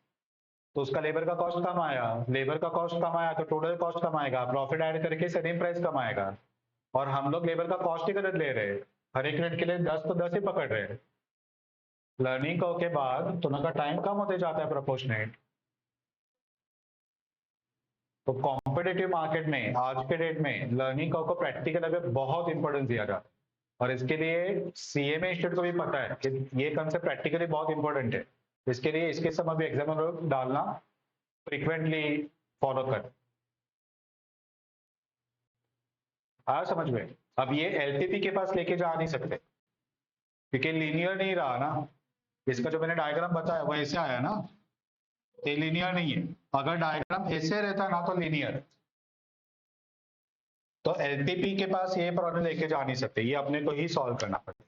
तो उसका लेबर का कॉस्ट कम आया, लेबर का कॉस्ट कम आया तो टोटल कॉस्ट कम आएगा, प्रॉफिट ऐड करके सेलिंग प्राइस कम आएगा। और हम लोग लेबर का कॉस्ट ही गलत ले रहे हैं, हर एक यूनिट के लिए 10 तो 10 ही पकड़ रहे हैं। लर्निंग के बाद दोनों का टाइम कम होते जाता है प्रोपोर्शनेट। तो कॉम्पिटेटिव मार्केट में आज के डेट में लर्निंग को प्रैक्टिकल अगर बहुत इंपॉर्टेंस दिया जाता है, और इसके लिए सीएमए इंस्टीट्यूट को भी पता है कि ये कंसेप्ट प्रैक्टिकली बहुत इंपॉर्टेंट है, इसके लिए इसके समय भी एग्जाम में डालना फ्रीक्वेंटली फॉलो कर। आया समझ में? अब ये एलपीपी के पास लेके जा नहीं सकते, क्योंकि लीनियर नहीं रहा ना, इसका जो मैंने डायग्राम बताया वो ऐसे आया ना, ये लीनियर नहीं है। अगर डायग्राम ऐसे रहता ना तो लीनियर। तो एलपीपी के पास ये प्रॉब्लम लेके जा नहीं सकते, ये अपने को ही सॉल्व करना पड़ेगा।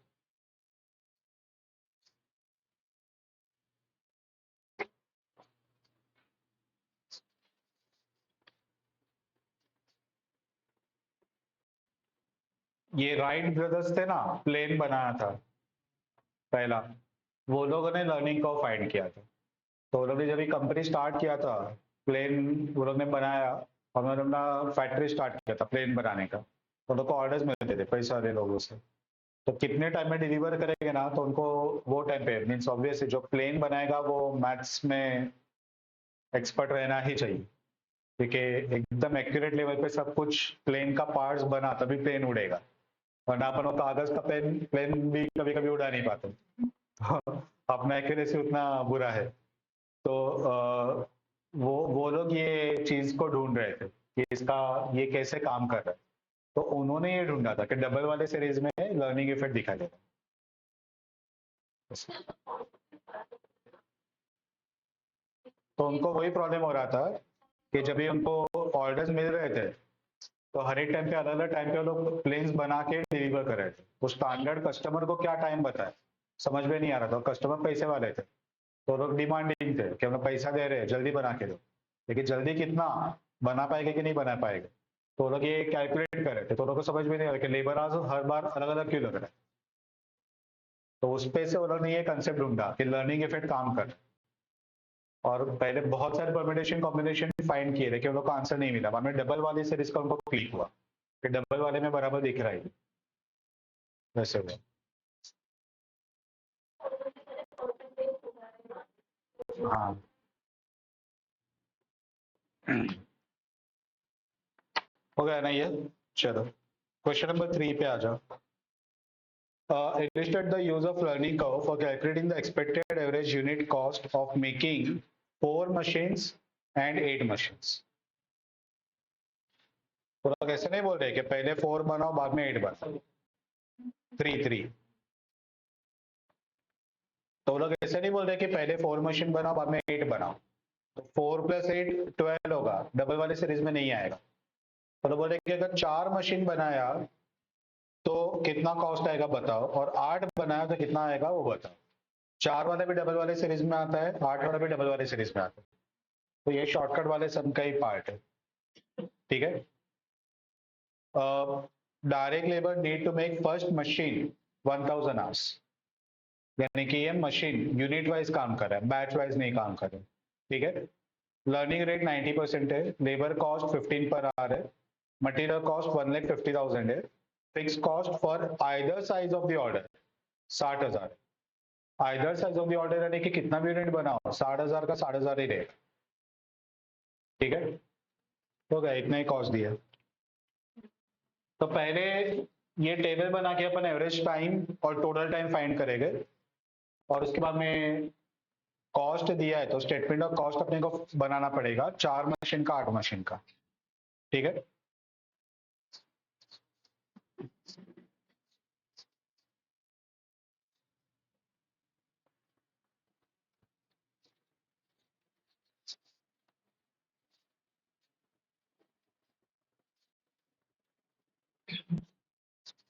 ये राइट ब्रदर्स थे ना, प्लेन बनाया था पहला, वो लोगों ने लर्निंग कर्व फाइंड किया था। तो वो लोग ने जब ये कंपनी स्टार्ट किया था, प्लेन वो लोग ने बनाया, और उन्होंने अपना फैक्ट्री स्टार्ट किया था प्लेन बनाने का। तो लोग को ऑर्डर्स मिलते थे पैसे वाले लोगों से। तो कितने टाइम में डिलीवर करेंगे ना, तो उनको वो टाइम पे मीन्स ऑब्वियसली जो प्लेन बनाएगा वो मैथ्स में एक्सपर्ट रहना ही चाहिए, क्योंकि एकदम एक्यूरेट लेवल पे सब कुछ प्लेन का पार्ट्स बना तभी प्लेन उड़ेगा, वरना अपन वो कागज का प्लेन प्लेन भी कभी कभी उड़ा नहीं पाते। अपना एक्यूरेसी उतना बुरा है। तो वो लोग ये चीज को ढूंढ रहे थे कि इसका ये कैसे काम कर रहा है। तो उन्होंने ये ढूंढा था कि डबल वाले सीरीज में लर्निंग इफेक्ट दिखाई देगा। तो उनको वही प्रॉब्लम हो रहा था कि जब भी उनको ऑर्डर्स मिल रहे थे, तो हर एक टाइम पे अलग अलग टाइम पे वो लोग प्लेन्स बना के डिलीवर कर रहे थे। वो स्टैंडर्ड कस्टमर को क्या टाइम बताए समझ में नहीं आ रहा था। कस्टमर पैसे वाले थे, तो लोग डिमांडिंग थे कि हम लोग पैसा दे रहे हैं, जल्दी बना के दो। लेकिन जल्दी कितना बना पाएंगे कि नहीं बना पाएंगे, तो लोग ये कैलकुलेट कर रहे थे। तो लोगों को समझ में नहीं आ रहा कि लेबर आज हर बार अलग अलग क्यों लग रहा है। तो उस पे से उन्होंने ये कंसेप्ट ढूंढा कि लर्निंग इफेक्ट काम कर रहा है। और पहले बहुत सारे परम्यूटेशन कॉम्बिनेशन फाइंड किए थे कि उन लोग को आंसर नहीं मिला। बाद में डबल वाले से इसका उनको क्लिक हुआ कि डबल वाले में बराबर दिख रहा है, वैसे हुआ। हाँ, हो गया ना ये। चलो क्वेश्चन नंबर 3 पे आ जाओ। Illustrate the use of learning curve for calculating the expected average unit cost of making 4 machines and 8 machines. तो लोग ऐसे नहीं बोल रहे कि पहले 4 बनाओ बाद में 8 बनाओ, 3 तो लोग ऐसे नहीं बोल रहे कि पहले 4 मशीन बनाओ बाद में 8 बनाओ। तो 4 + 8 12 होगा, डबल वाले सीरीज में नहीं आएगा। तो लोग बोल रहे कि अगर 4 मशीन बनाया तो कितना कॉस्ट आएगा बताओ, और 8 बनाया तो कितना आएगा वो बताओ। 4 वाला भी डबल वाले सीरीज में आता है, 8 वाला भी डबल वाले सीरीज में आता है। तो ये शॉर्टकट वाले सम का ही पार्ट है, ठीक है। Direct labour need to make first machine 1000 hours, यानी कि ये मशीन यूनिट वाइज काम कर रहा है, बैच वाइज नहीं काम कर रहा है, ठीक है। लर्निंग रेट 90% है, लेबर कॉस्ट 15 पर आवर है, मटेरियल कॉस्ट 1,50,000 है, fix cost for either size of the order 60,000। Either size of the order यानी कि कितना भी यूनिट बनाओ 60,000 का 60,000 ही रहेगा, ठीक है। तो गया इतना ही कॉस्ट दिया। तो पहले ये टेबल बना के अपन एवरेज टाइम और टोटल टाइम फाइंड करेंगे, और उसके बाद में कॉस्ट दिया है तो स्टेटमेंट ऑफ कॉस्ट अपने को बनाना पड़ेगा 4 मशीन का 8 मशीन का, ठीक है।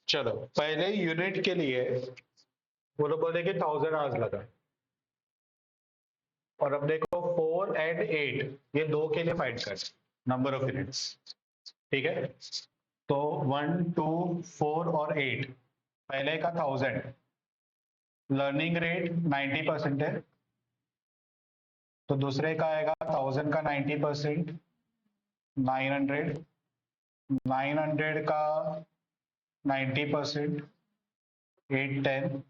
चलो पहले यूनिट के लिए वो लोग बोले कि 1000 आवर्स लगा, और अब देखो 4 and 8 ये दो के लिए फाइंड कर नंबर ऑफ यूनिट्स, ठीक है। तो 1 2 4 और 8, पहले का 1000, लर्निंग रेट 90% है, तो दूसरे का आएगा 1000 का 90%, 900, 900 का 90%, 810,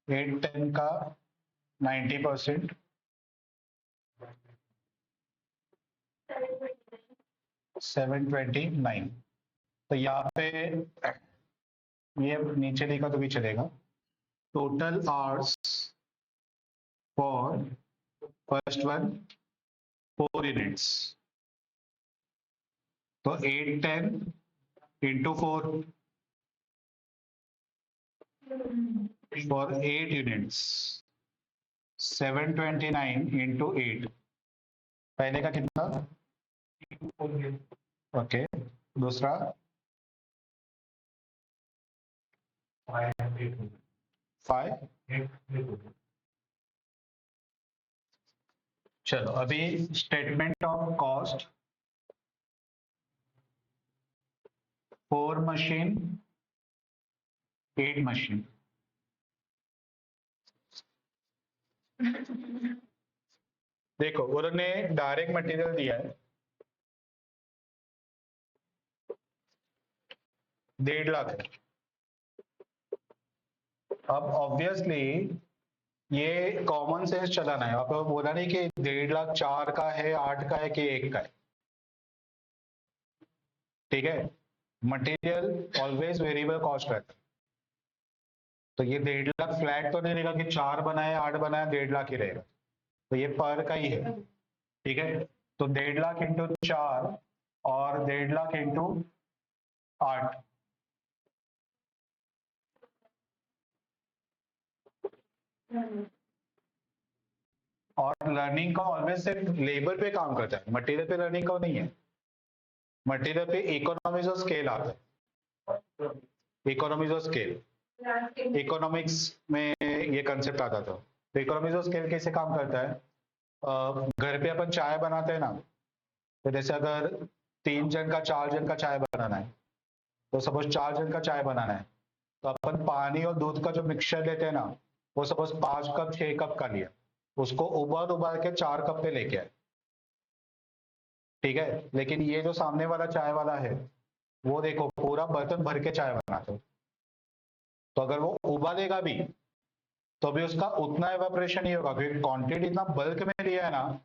810 का 90%, 729। तो यहाँ पे ये नीचे लिखा तो भी चलेगा। Total hours for first one 4 units, तो 810 into 4 for 8 units, 729 इंटू 8, पहले का कितना? ओके, दूसरा 5। चलो अभी statement of cost 4 machine 8 machine. देखो उन्होंने डायरेक्ट मटेरियल दिया है 1.5 लाख है। अब ऑब्वियसली ये कॉमन सेंस चलाना है, आपको बोला नहीं कि 1.5 लाख 4 का है, 8 का है कि 1 का है। ठीक है, मटेरियल ऑलवेज वेरिएबल कॉस्ट रहता है, तो ये 1.5 लाख फ्लैट तो नहीं रहेगा कि 4 बनाए 8 बनाए 1.5 लाख ही रहेगा, तो ये पर का ही है। ठीक है, तो 1.5 लाख इंटू 4 और 1.5 लाख इंटू 8, और लर्निंग का ऑलवेज सिर्फ लेबर पे काम करता है, मटेरियल पे लर्निंग का नहीं है। मटेरियल पे इकोनॉमीज ऑफ स्केल आता है, इकोनॉमीज ऑफ स्केल इकोनॉमिक्स में ये कंसेप्ट आता था। तो इकोनॉमीज ऑफ स्केल कैसे काम करता है? घर पे अपन चाय बनाते हैं ना, तो जैसे अगर 3 जन का 4 जन का चाय बनाना है, तो सपोज 4 जन का चाय बनाना है, तो अपन पानी और दूध का जो मिक्सचर लेते हैं ना, वो सपोज 5 कप 6 कप का लिया, उसको उबाल उबाल के 4 कप पे लेके आए। ठीक है, लेकिन ये जो सामने वाला चाय वाला है, वो देखो पूरा बर्तन भर के चाय बनाते हो, तो अगर वो उबालेगा भी तो भी उसका उतना एवापोरेशन नहीं होगा, क्योंकि क्वांटिटी इतना बल्क में लिया है ना,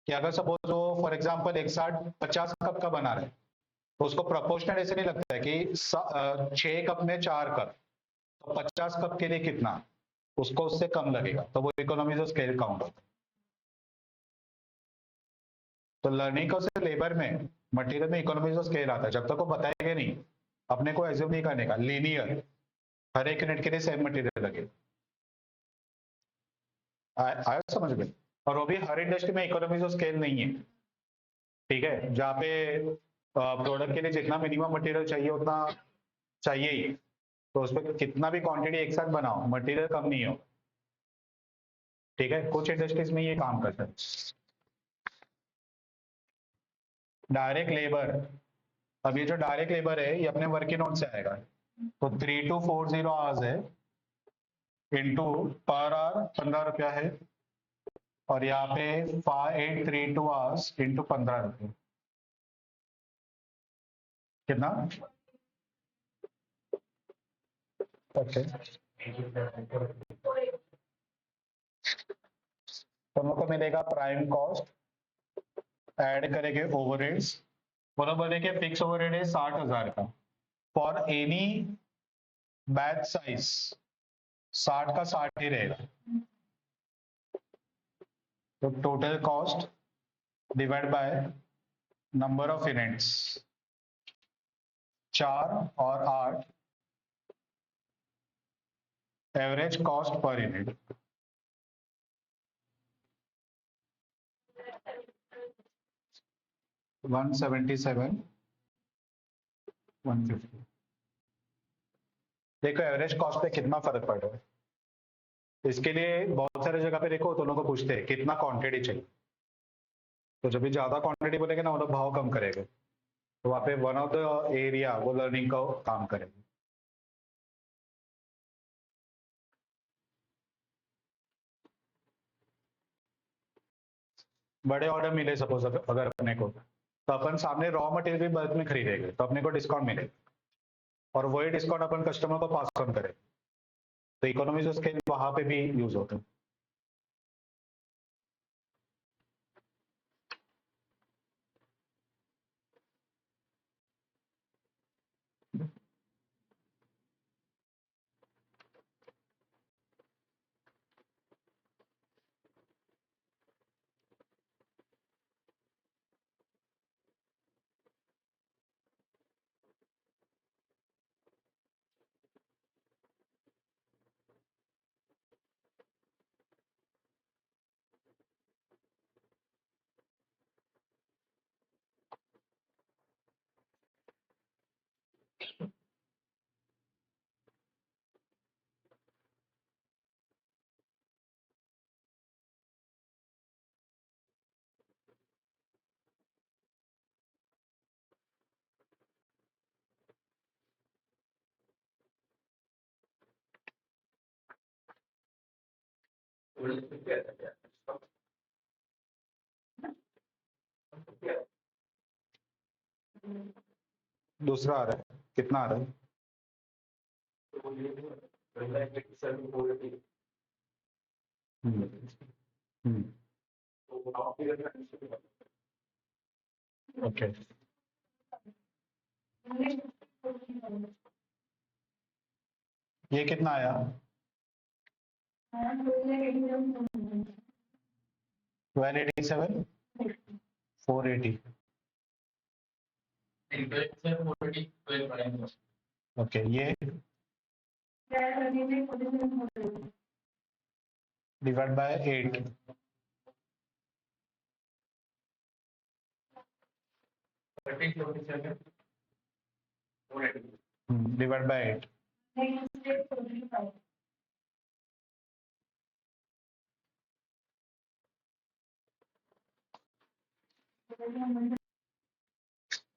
कि अगर सपोज वो फॉर एग्जांपल एक साथ 50 कप का बना रहे, तो उसको प्रोपोर्शनल ऐसे नहीं लगता है कि 6 कप में 4 कप, तो 50 कप के लिए कितना, उसको उससे कम लगेगा, तो वो इकोनॉमीज ऑफ स्केल काउंट होता है। तो लर्निंग का उससे लेबर में मटेरियल में इकोनॉमीज ऑफ स्केल आता है, जब तक वो बताएंगे नहीं, अपने को एज्यूम नहीं करने का लीनियर हर एक यूनिट के लिए सेम मटेरियल लगे। आया समझ में? और वो भी हर इंडस्ट्री में इकोनॉमीज ऑफ स्केल नहीं है। ठीक है, जहाँ पे प्रोडक्ट के लिए जितना मिनिमम मटेरियल चाहिए उतना चाहिए ही, तो उसमें कितना भी क्वांटिटी एक साथ बनाओ मटेरियल कम नहीं हो। ठीक है, कुछ इंडस्ट्रीज में ये काम करता है। डायरेक्ट लेबर, अब ये जो डायरेक्ट लेबर है ये अपने वर्किंग नोट से आएगा, तो 3240 आवर्स है इंटू पर आवर 15 रुपया है, और यहाँ पे 5832 आवर्स इंटू 15 रुपये, कितना? ओके, तो हमको मिलेगा प्राइम कॉस्ट, ऐड करेंगे ओवरहेड्स, बराबर है कि फिक्स ओवरहेड है 60,000 का फॉर एनी बैच साइज, 60 का 60 ही रहेगा, तो total cost divide by number of units, 4 और 8, average cost per unit. One 150। देखो एवरेज कॉस्ट पे कितना फर्क पड़ रहा है, इसके लिए बहुत सारे जगह पे देखो तो लोगों को पूछते हैं कितना क्वांटिटी चाहिए, तो जब भी ज्यादा क्वांटिटी बोलेंगे ना वो लोग भाव कम करेंगे, तो वहाँ पे वन ऑफ द एरिया वो लर्निंग का काम करेंगे। बड़े ऑर्डर मिले सपोज अगर अपने को, तो अपन सामने रॉ मटेरियल भी बल्क में खरीदेंगे तो अपने को डिस्काउंट मिलेगा, और वही डिस्काउंट अपन कस्टमर को पास ऑन करें, तो इकोनॉमीज ऑफ स्केल वहां पे भी यूज होता है। दूसरा आ रहा है, कितना आ रहा है? हम्म, हम्म, ओके। ये कितना आया? 1287, 480, ओके। ये डिवाइड बाय 8, डिवाइड बाय 8,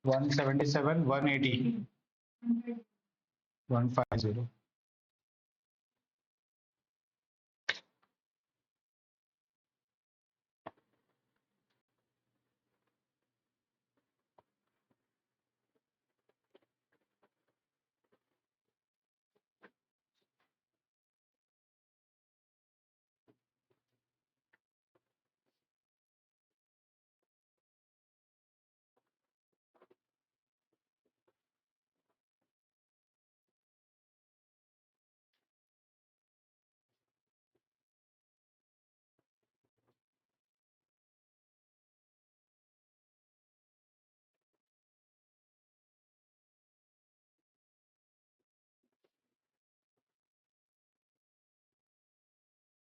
177, 180, 150,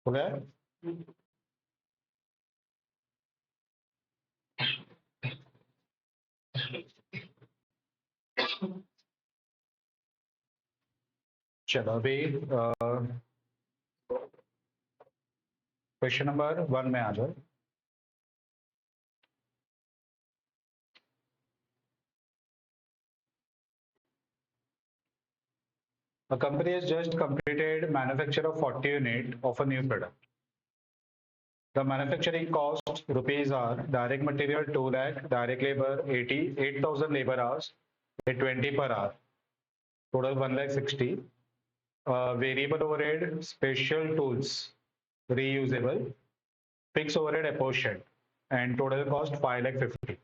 हो गया? चलो अभी क्वेश्चन नंबर 1 में आ जाओ। A company has just completed manufacture of 40 unit of a new product. The manufacturing cost rupees are direct material 2 lakh, direct labor 8,000 labor hours at 20 per hour, total 1 lakh 60. Variable overhead, special tools, reusable, fixed overhead apportioned, and total cost 5 lakh 50.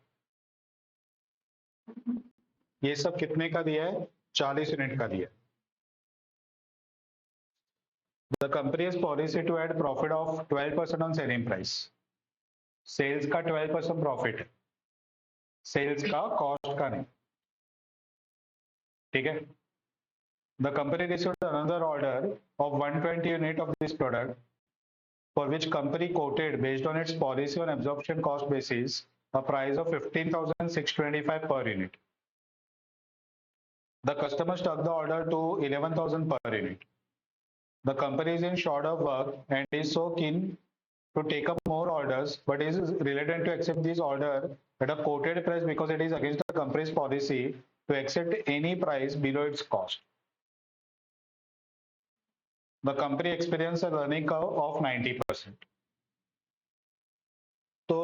ये सब कितने का दिया है? 40 unit का दिया है। The company has policy to add profit of 12% on selling price. Sales का 12% प्रॉफिट है, सेल्स का कॉस्ट का नहीं, ठीक है। The company received another order of 120 unit of this product, for which company quoted based on its policy on absorption cost basis a price of 15,625 per unit. The customer stuck the order to 11,000 per unit. The company is in short of work and is so keen to take up more orders, but is reluctant to accept this order at a quoted price because it is against the company's policy to accept any price below its cost. The company experienced a learning curve of 90%. तो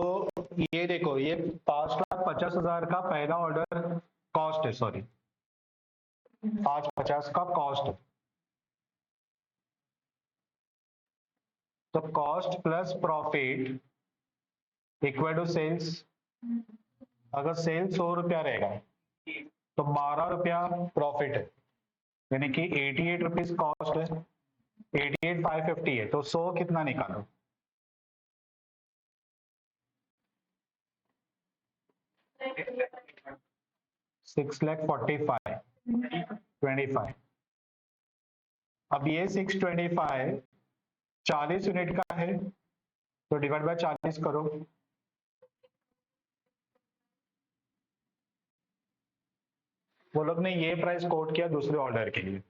ये देखो, ये 5,50,000 का पहला order cost है, sorry 550 का cost है। तो cost plus profit equal to sales. अगर सेल्स 100 रुपया रहेगा तो 12 रुपया प्रॉफिट है, यानी कि 88 रुपीज कॉस्ट है, 88,550 है, तो 100 कितना निकालो? 6,45,25। अब ये 625 40 यूनिट का है, तो डिवाइड बाय 40 करो। वो लोग ने ये प्राइस कोट किया दूसरे ऑर्डर के लिए,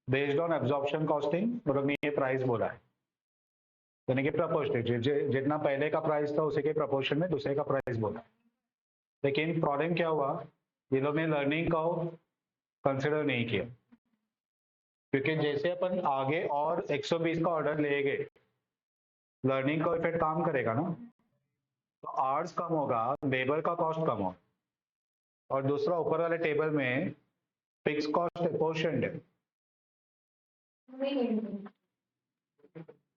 बेस्ड ऑन एब्जॉर्प्शन कॉस्टिंग वो लोग ने ये प्राइस बोला है, यानी कि प्रपोर्शनल, जितना पहले का प्राइस था उसी के प्रपोर्शन में दूसरे का प्राइस बोला। लेकिन प्रॉब्लम क्या हुआ, ये लोग ने लर्निंग कर्व कंसिडर नहीं किया, क्योंकि जैसे अपन आगे और 120 का ऑर्डर लेंगे, लर्निंग का इफेक्ट काम करेगा ना, तो आवर्स कम होगा, लेबर का कॉस्ट कम होगा। और दूसरा, ऊपर वाले टेबल में फिक्स कॉस्ट एपोर्शन्ड है।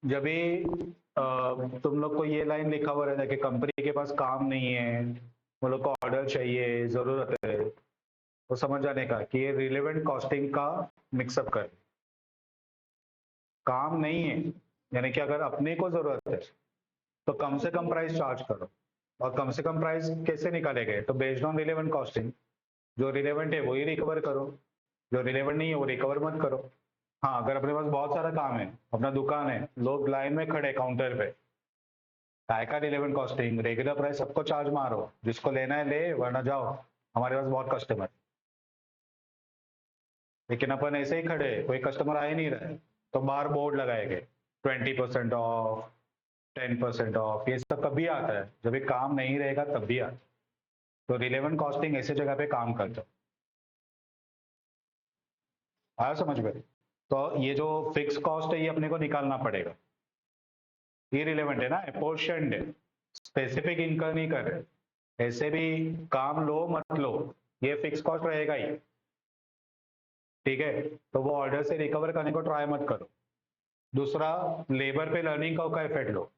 जब भी तुम लोग को ये लाइन लिखा हुआ रहता है कि कंपनी के पास काम नहीं है, वो लोग को ऑर्डर चाहिए, जरूरत है, तो समझ जाने का कि ये रिलेवेंट कॉस्टिंग का मिक्सअप कर। काम नहीं है यानी कि अगर अपने को जरूरत है तो कम से कम प्राइस चार्ज करो। और कम से कम प्राइस कैसे निकालेंगे? तो बेस्ड ऑन रिलेवेंट कॉस्टिंग, जो रिलेवेंट है वही रिकवर करो, जो रिलेवेंट नहीं है वो रिकवर मत करो। हाँ, अगर अपने पास बहुत सारा काम है, अपना दुकान है, लोग लाइन में खड़े काउंटर पे, काय का रिलेवेंट कॉस्टिंग? रेगुलर प्राइस सबको चार्ज मारो, जिसको लेना है ले, वरना जाओ, हमारे पास बहुत कस्टमर। लेकिन अपन ऐसे ही खड़े, कोई कस्टमर आ ही नहीं रहा है, तो बाहर बोर्ड लगाएंगे 20% ऑफ, 10% ऑफ। ये सब कभी आता है जब ये काम नहीं रहेगा, तब भी आता है। तो रिलेवेंट कॉस्टिंग ऐसे जगह पे काम करता है। आया समझ में? तो ये जो फिक्स कॉस्ट है ये अपने को निकालना पड़ेगा। ये रिलेवेंट है ना, अपोर्शन्ड है, स्पेसिफिक इनकर नहीं कर रहे। ऐसे भी काम लो मत लो, ये फिक्स कॉस्ट रहेगा ही। ठीक है, तो वो ऑर्डर से रिकवर करने को ट्राई मत करो। दूसरा, लेबर पे लर्निंग का इफेक्ट लो,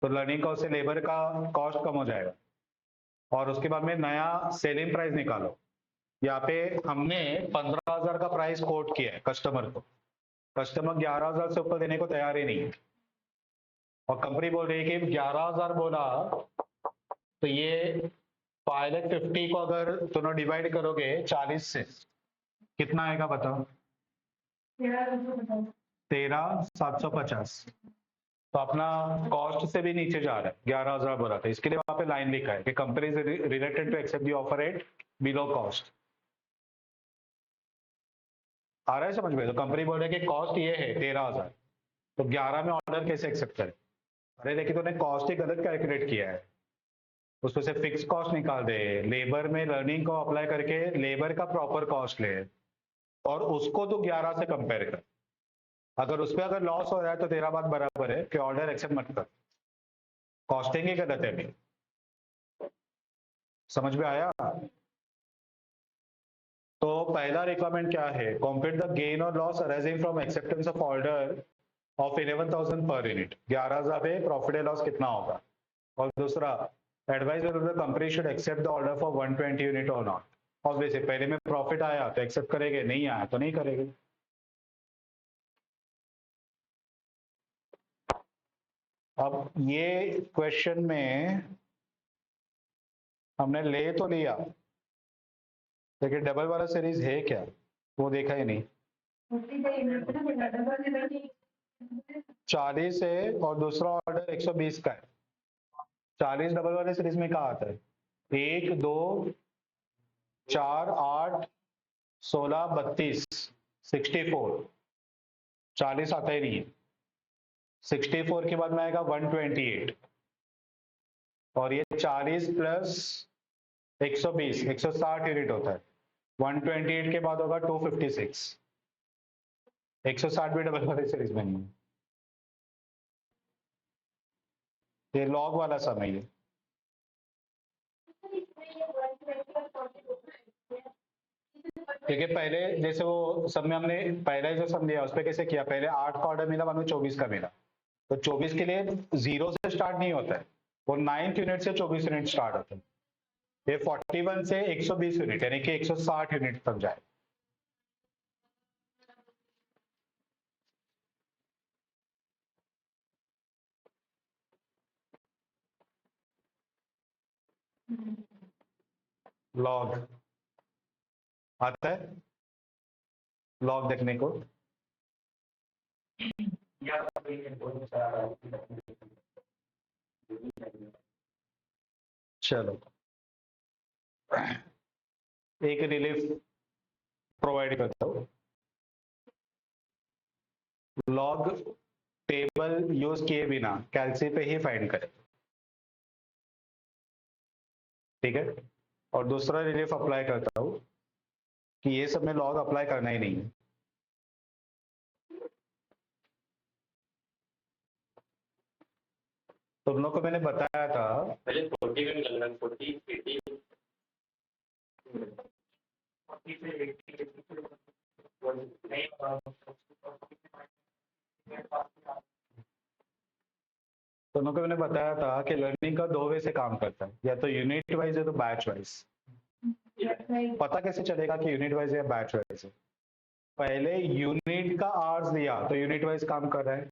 तो लर्निंग कॉस्ट से लेबर का कॉस्ट कम हो जाएगा। और उसके बाद में नया सेलिंग प्राइस निकालो। यहाँ पे हमने 15,000 का प्राइस कोट किया है कस्टमर को, कस्टमर 11,000 से ऊपर देने को तैयार ही नहीं है, और कंपनी बोल रही है कि 11,000 बोला, तो ये 550 को अगर दोनों डिवाइड करोगे 40 से, कितना आएगा बताओ? 13,750। तो अपना कॉस्ट से भी नीचे जा रहा है, 11,000 बोला था, इसके लिए वहां पे लाइन लिखा है कि company is related to accept the offer at below cost. आ रहा है समझ में? तो कंपनी बोल रही है कि कॉस्ट ये है 13,000, तो 11 में ऑर्डर कैसे एक्सेप्ट करे? अरे लेकिन तूने कॉस्ट ही गलत कैलकुलेट किया है, उसमें से फिक्स कॉस्ट निकाल दे, लेबर में लर्निंग को अप्लाई करके लेबर का प्रॉपर कॉस्ट ले, और उसको तो 11 से कंपेयर कर। अगर उसमें अगर लॉस हो रहा है तो तेरा बात बराबर है कि ऑर्डर एक्सेप्ट मत कर, कॉस्टिंग ही गलत है अभी। समझ में आया? तो पहला रिक्वायरमेंट क्या है? कंप्यूट द गेन और loss arising from acceptance of order of 11,000 per unit. 11,000 पे प्रॉफिट एंड लॉस कितना होगा? और दूसरा, advise whether the company should accept the order for 120 unit और नॉट। ऑब्वियसली पहले में प्रॉफिट आया तो एक्सेप्ट करेंगे, नहीं आया तो नहीं करेंगे। अब ये क्वेश्चन में हमने ले तो लिया, लेकिन डबल वाला सीरीज है क्या वो देखा ही नहीं। 40 है और दूसरा ऑर्डर 120 का है। 40 डबल वाले सीरीज में कहा आता है? 1, 2, 4, 8, 16, 32, 64। 40 आता ही नहीं है। 64 के बाद में आएगा 128, और ये 40 प्लस 120, 160 यूनिट होता है। 128 के बाद होगा 256। 160 भी डबल वाले सीरीज में नहीं है, ये लॉग वाला समय है। क्योंकि पहले जैसे वो सब में हमने पहले जो सम दिया उस पर कैसे किया, पहले 8 का ऑर्डर मिला, बाद में 24 का मिला, तो 24 के लिए 0 से स्टार्ट नहीं होता है, वो 9th यूनिट से 24 यूनिट स्टार्ट होता है। ये 41 से 120 यूनिट यानी कि 160 यूनिट तक जाए। लॉग आता है, लॉग देखने को। चलो, एक रिलीफ प्रोवाइड करता हूँ। लॉग टेबल यूज किए बिना कैलसी पे ही फाइंड करें, ठीक है? और दूसरा रिलीफ अप्लाई करता हूँ कि ये सब में लॉग अप्लाई करना ही नहीं है, तुम लोग को मैंने बताया था पहले 40 का निकलना 40 80 तुम लोग को मैंने बताया था कि लर्निंग का दो वे से काम करता है, या तो यूनिट वाइज या तो बैच वाइज। पता कैसे चलेगा कि यूनिट वाइज या बैच वाइज है? पहले यूनिट का आवर्स दिया तो यूनिट वाइज काम कर रहा है,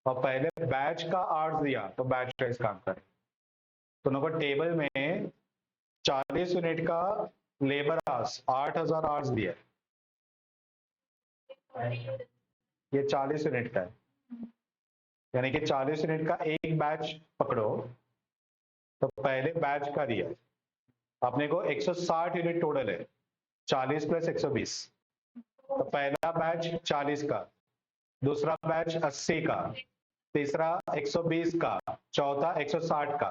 और पहले बैच का आवर्स दिया तो बैच वाइज काम कर रहा है। तुम लोग को टेबल में 40 यूनिट का लेबर आवर्स 8000 आवर्स दिया है, ये 40 यूनिट का है, यानी कि 40 यूनिट का एक बैच पकड़ो तो पहले बैच का दिया अपने को 160 यूनिट टोटल है, 40 प्लस 120। तो पहला बैच 40 का, दूसरा बैच 80 का, तीसरा 120 का, चौथा 160 का,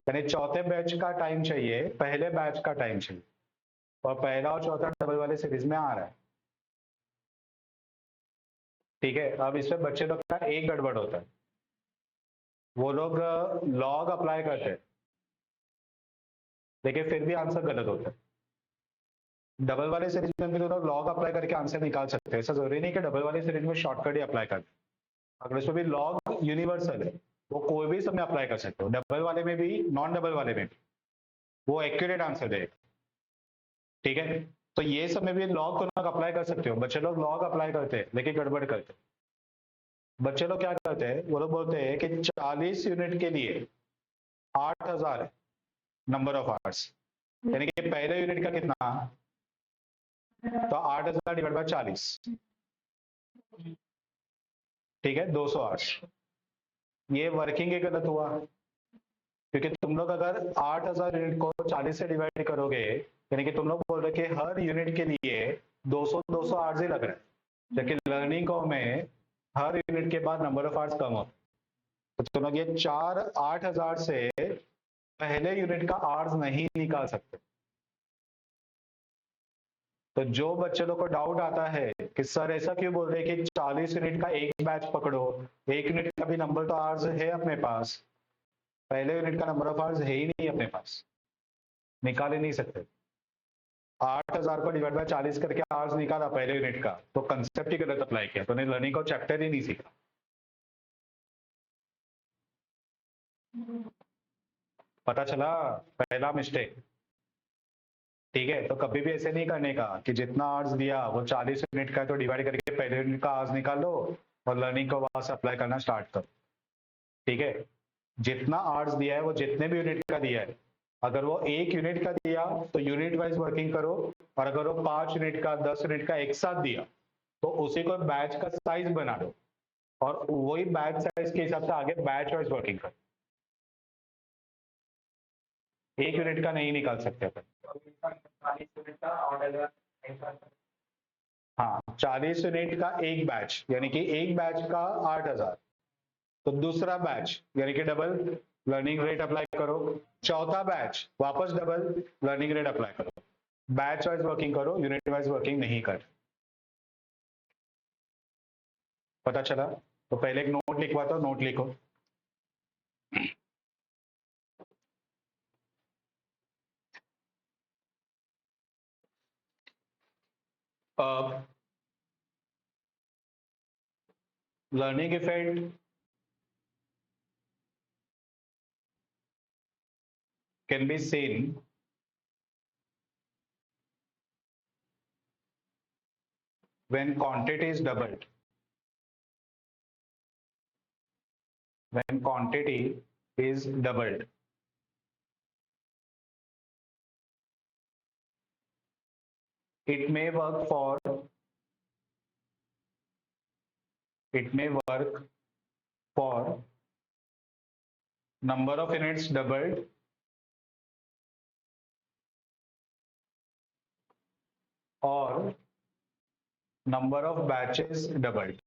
यानी चौथे बैच का टाइम चाहिए, पहले बैच का टाइम चाहिए, और पहला और चौथा डबल वाले सीरीज में आ रहा है। ठीक है, अब इसमें बच्चे लोग का एक गड़बड़ होता है, वो लोग लॉग अप्लाई करते हैं लेकिन फिर भी आंसर गलत होता है। डबल वाले सीरीज में भी तो लोग लॉग अप्लाई करके आंसर निकाल सकते हैं, ऐसा जरूरी नहीं कि डबल वाले सीरीज में शॉर्टकट ही अप्लाई करते। अगर इसमें भी लॉग यूनिवर्सल है, वो कोई भी समय अप्लाई कर सकते हो, डबल वाले में भी नॉन डबल वाले में भी, वो एक्यूरेट आंसर देगा। ठीक है, तो ये समय भी लॉग तो लोग अप्लाई कर सकते हो। बच्चे लोग लॉग अप्लाई करते हैं लेकिन गड़बड़ करते हैं। बच्चे लोग क्या करते हैं, वो लोग बोलते हैं कि 40 यूनिट के लिए 8000 है नंबर ऑफ आवर्स, यानी कि पहले यूनिट का कितना, तो 8000 डिवाइड बाय 40, ठीक है, 200 आवर्स। ये वर्किंग ही गलत हुआ, क्योंकि तुम लोग अगर 8000 यूनिट को 40 से डिवाइड करोगे, यानी कि तुम लोग बोल रहे कि हर यूनिट के लिए 200 आवर्स ही लग रहा है, जबकि लर्निंग को में हर यूनिट के बाद नंबर ऑफ आवर्स कम हो, तो तुम लोग ये 8000 से पहले यूनिट का आवर्स नहीं निकाल सकते। तो जो बच्चे लोग को डाउट आता है कि सर ऐसा क्यों बोल रहे हैं कि 40 यूनिट का एक बैच पकड़ो, एक यूनिट का भी नंबर तो आवर्स है अपने पास, पहले यूनिट का नंबर ऑफ आवर्स है ही नहीं अपने पास, निकाल ही नहीं सकते। 8000 को डिवाइड बाय 40 करके आवर्स निकाला पहले यूनिट का, तो कंसेप्ट ही गलत अप्लाई किया, तो लर्निंग को चैप्टर ही नहीं सीखा। पता चला, पहला मिस्टेक। ठीक है, तो कभी भी ऐसे नहीं करने का कि जितना आवर्स दिया वो 40 यूनिट का, तो डिवाइड करके पहले यूनिट का आवर्स निकालो और लर्निंग को वहां से अप्लाई करना स्टार्ट करो। ठीक है, जितना आवर्स दिया है वो जितने भी यूनिट का दिया है, अगर वो एक यूनिट का दिया तो यूनिट वाइज वर्किंग करो, और अगर वो 5 यूनिट का 10 यूनिट का एक साथ दिया तो उसी को बैच का साइज बना लो, और वही बैच साइज के हिसाब से आगे बैच वाइज वर्किंग करो। एक यूनिट का नहीं निकाल सकते अपन। हाँ, 40 यूनिट का एक बैच, यानी कि एक बैच का 8000, तो दूसरा बैच यानी कि डबल लर्निंग रेट अप्लाई करो, चौथा बैच वापस डबल लर्निंग रेट अप्लाई करो, बैच वाइज वर्किंग करो, यूनिट वाइज वर्किंग नहीं कर। पता चला? तो पहले एक नोट लिखवाता हूं, नोट लिखो। Learning effect can be seen when quantity is doubled. When quantity is doubled. It may work for number of units doubled or number of batches doubled.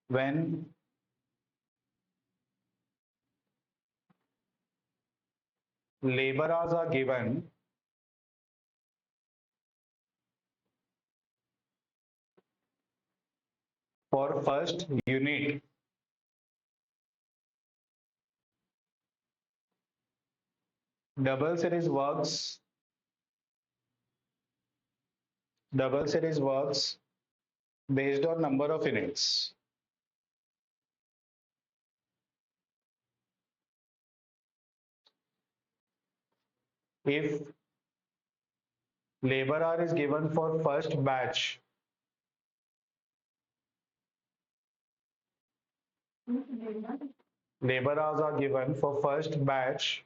When labor hours are given for first unit. Double series works based on number of units. If labor hour is given for first batch, labor hours are given for first batch,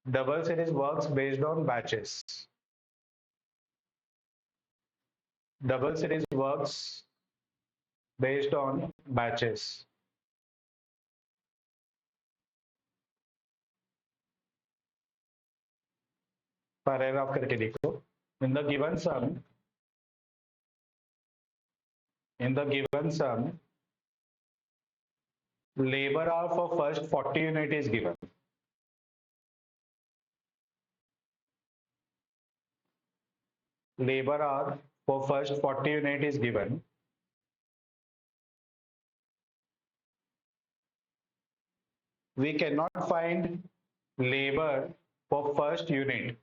double series works based on batches. Double series works based on batches. Paragraph करके देखो. In the given sum, labor hour for first 40 unit is given. Labor hour for first 40 unit is given. We cannot find labor for first unit.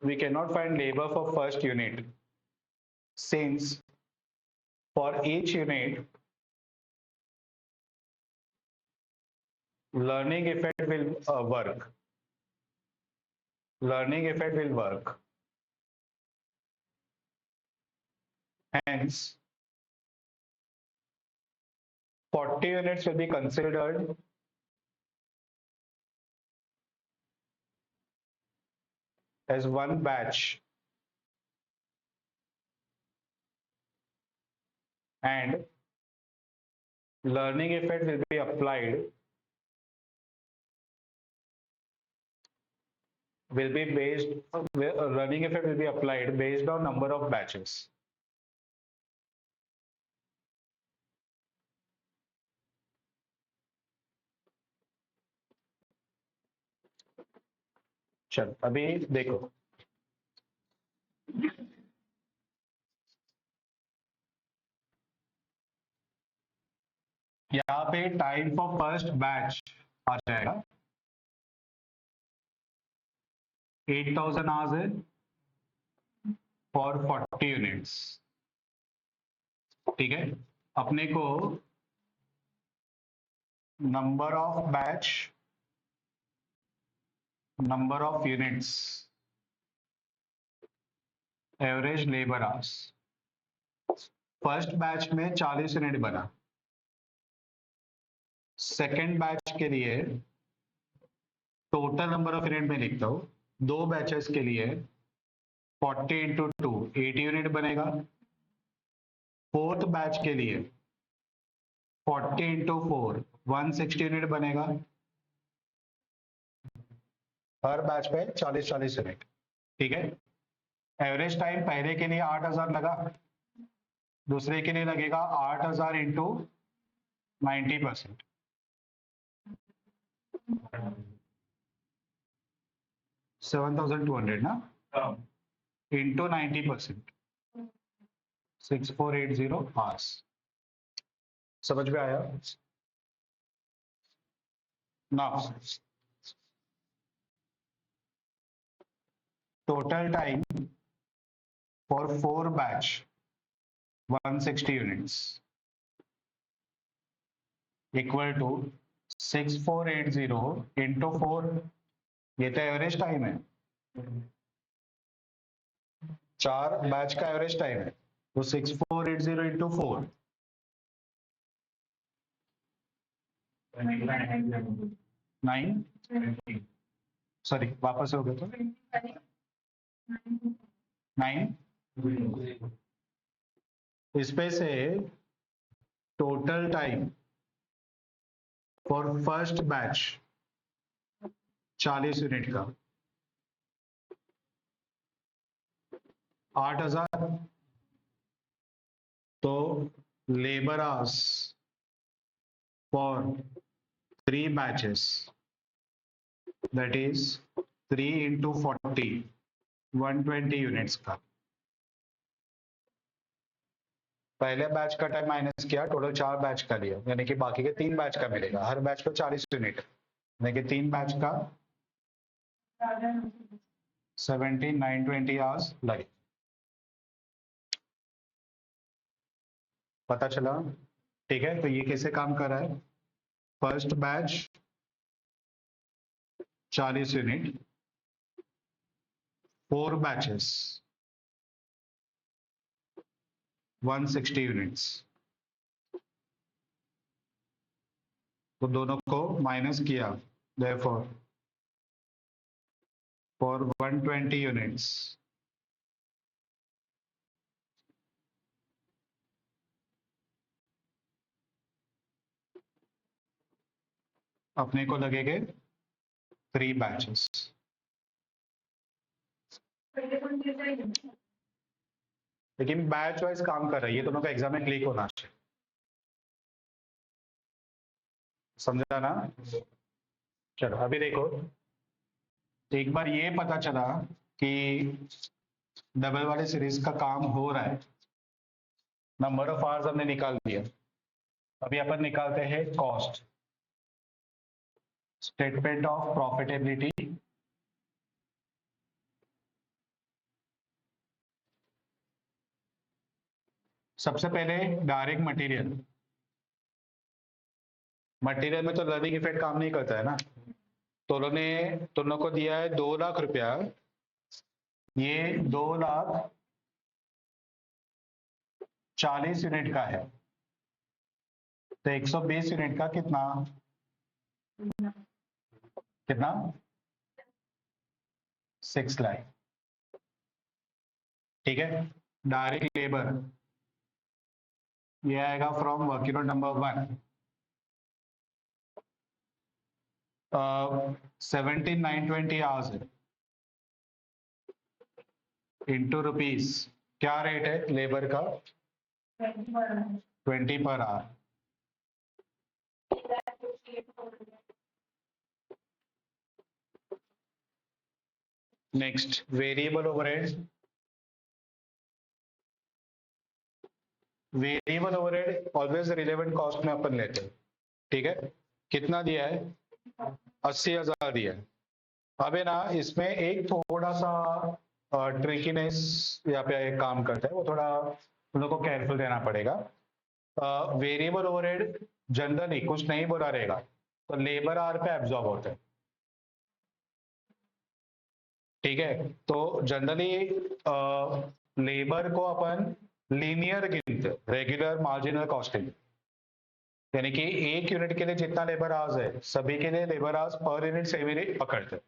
We cannot find labor for first unit, since for each unit learning effect will work. Learning effect will work. Hence, 40 units will be considered as one batch, and learning effect will be applied, learning effect will be applied based on number of batches. चल अभी देखो, यहाँ पे time for first batch आ जाएगा 8000 hours है for 40 units. ठीक है, अपने को number of batch, number of units, average labour hours. First batch में 40 यूनिट बना. सेकेंड बैच के लिए टोटल नंबर ऑफ यूनिट में लिखता हूं, दो बैचेस के लिए 40 इंटू 2 80 यूनिट बनेगा. फोर्थ बैच के लिए 40 इंटू 4 160 यूनिट बनेगा. हर बैच पे 40-40 यूनिट. ठीक है, एवरेज टाइम पहले के लिए 8000 लगा, दूसरे के लिए लगेगा 8000 इंटू 90%. 7200 ना, इंटू 90%, 6480 आवर्स. समझ में आया? Now total time for 4 batch 160 units equal to 6480 into 4. ये तो एवरेज टाइम है, 4 बैच का एवरेज टाइम है, तो 6480 into 4 9. सॉरी, वापस हो गया तो 9. इस पे से total time for first batch 40 unit का 8000. तो labour hours for 3 batches, that is 3 into 40 120 units का। पहले बैच का टाइम माइनस किया, टोटल 4 बैच का लिया, यानी कि बाकी के 3 बैच का मिलेगा। हर बैच को 40 यूनिट, यानी कि 3 बैच का 17,920 आवर्स लगे। पता चला? ठीक है, तो ये कैसे काम कर रहा है? First batch 40 unit, 4 batches 160 units, तो दोनों को माइनस किया, therefore for 120 यूनिट्स अपने को लगेंगे 3 बैचेस। लेकिन बैच वाइज काम कर रहा है, ये दोनों का एग्जाम में क्लिक होना चाहिए। समझा ना? चलो अभी देखो, एक बार ये पता चला कि डबल वाले सीरीज का काम हो रहा है, नंबर ऑफ आवर्स हमने निकाल दिया। अभी अपन निकालते हैं कॉस्ट, स्टेटमेंट ऑफ प्रॉफिटेबिलिटी। सबसे पहले डायरेक्ट मटेरियल। मटेरियल में तो लर्निंग इफेक्ट काम नहीं करता है ना। तो उन्होंने तुम लोग को दिया है 2 लाख रुपया, ये 2,40,000 यूनिट का है, तो 120 यूनिट का कितना कितना 6 लाख। ठीक है, डायरेक्ट लेबर ये आएगा from work unit number 1, 17,920 hours into rupees. क्या रेट है लेबर का? 20 per hour. Next variable overhead. Variable overhead always relevant cost में अपन लेते हैं। ठीक है, कितना दिया है? 80,000 दिया है। अब है ना, इसमें एक थोड़ा सा ट्रिकीनेस यहाँ पे एक काम करता है, वो थोड़ा उन लोगों को केयरफुल रहना पड़ेगा। वेरिएबल ओवरहेड जनरली कुछ नहीं बोला रहेगा तो लेबर आवर पे एब्जॉर्ब होता है। ठीक है, तो जनरली लेबर को अपन लीनियर गिनते, रेगुलर मार्जिनल कॉस्टिंग, यानी कि एक यूनिट के लिए जितना लेबर आवर्स है सभी के लिए labour hours per unit same ही पकड़ते हैं।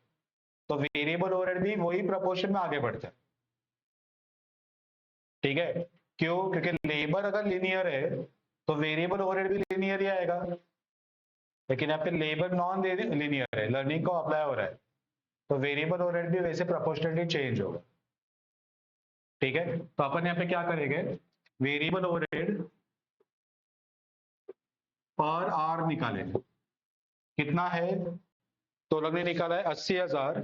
तो वेरिएबल ओवरहेड भी वही प्रोपोर्शन में आगे बढ़ता है। ठीक है, क्यों? क्योंकि लेबर अगर लीनियर है तो वेरिएबल ओवरहेड भी लीनियर ही आएगा, लेकिन यहाँ पे लेबर नॉन लीनियर है, लर्निंग को अप्लाई हो रहा है, तो वेरिएबल ओवरहेड भी वैसे प्रोपोर्शनली चेंज होगा। ठीक है, तो अपन यहाँ पे क्या करेंगे, वेरिएबल ओवरहेड पर आवर निकालेंगे। कितना है? तो लोग ने निकाला है 80,000,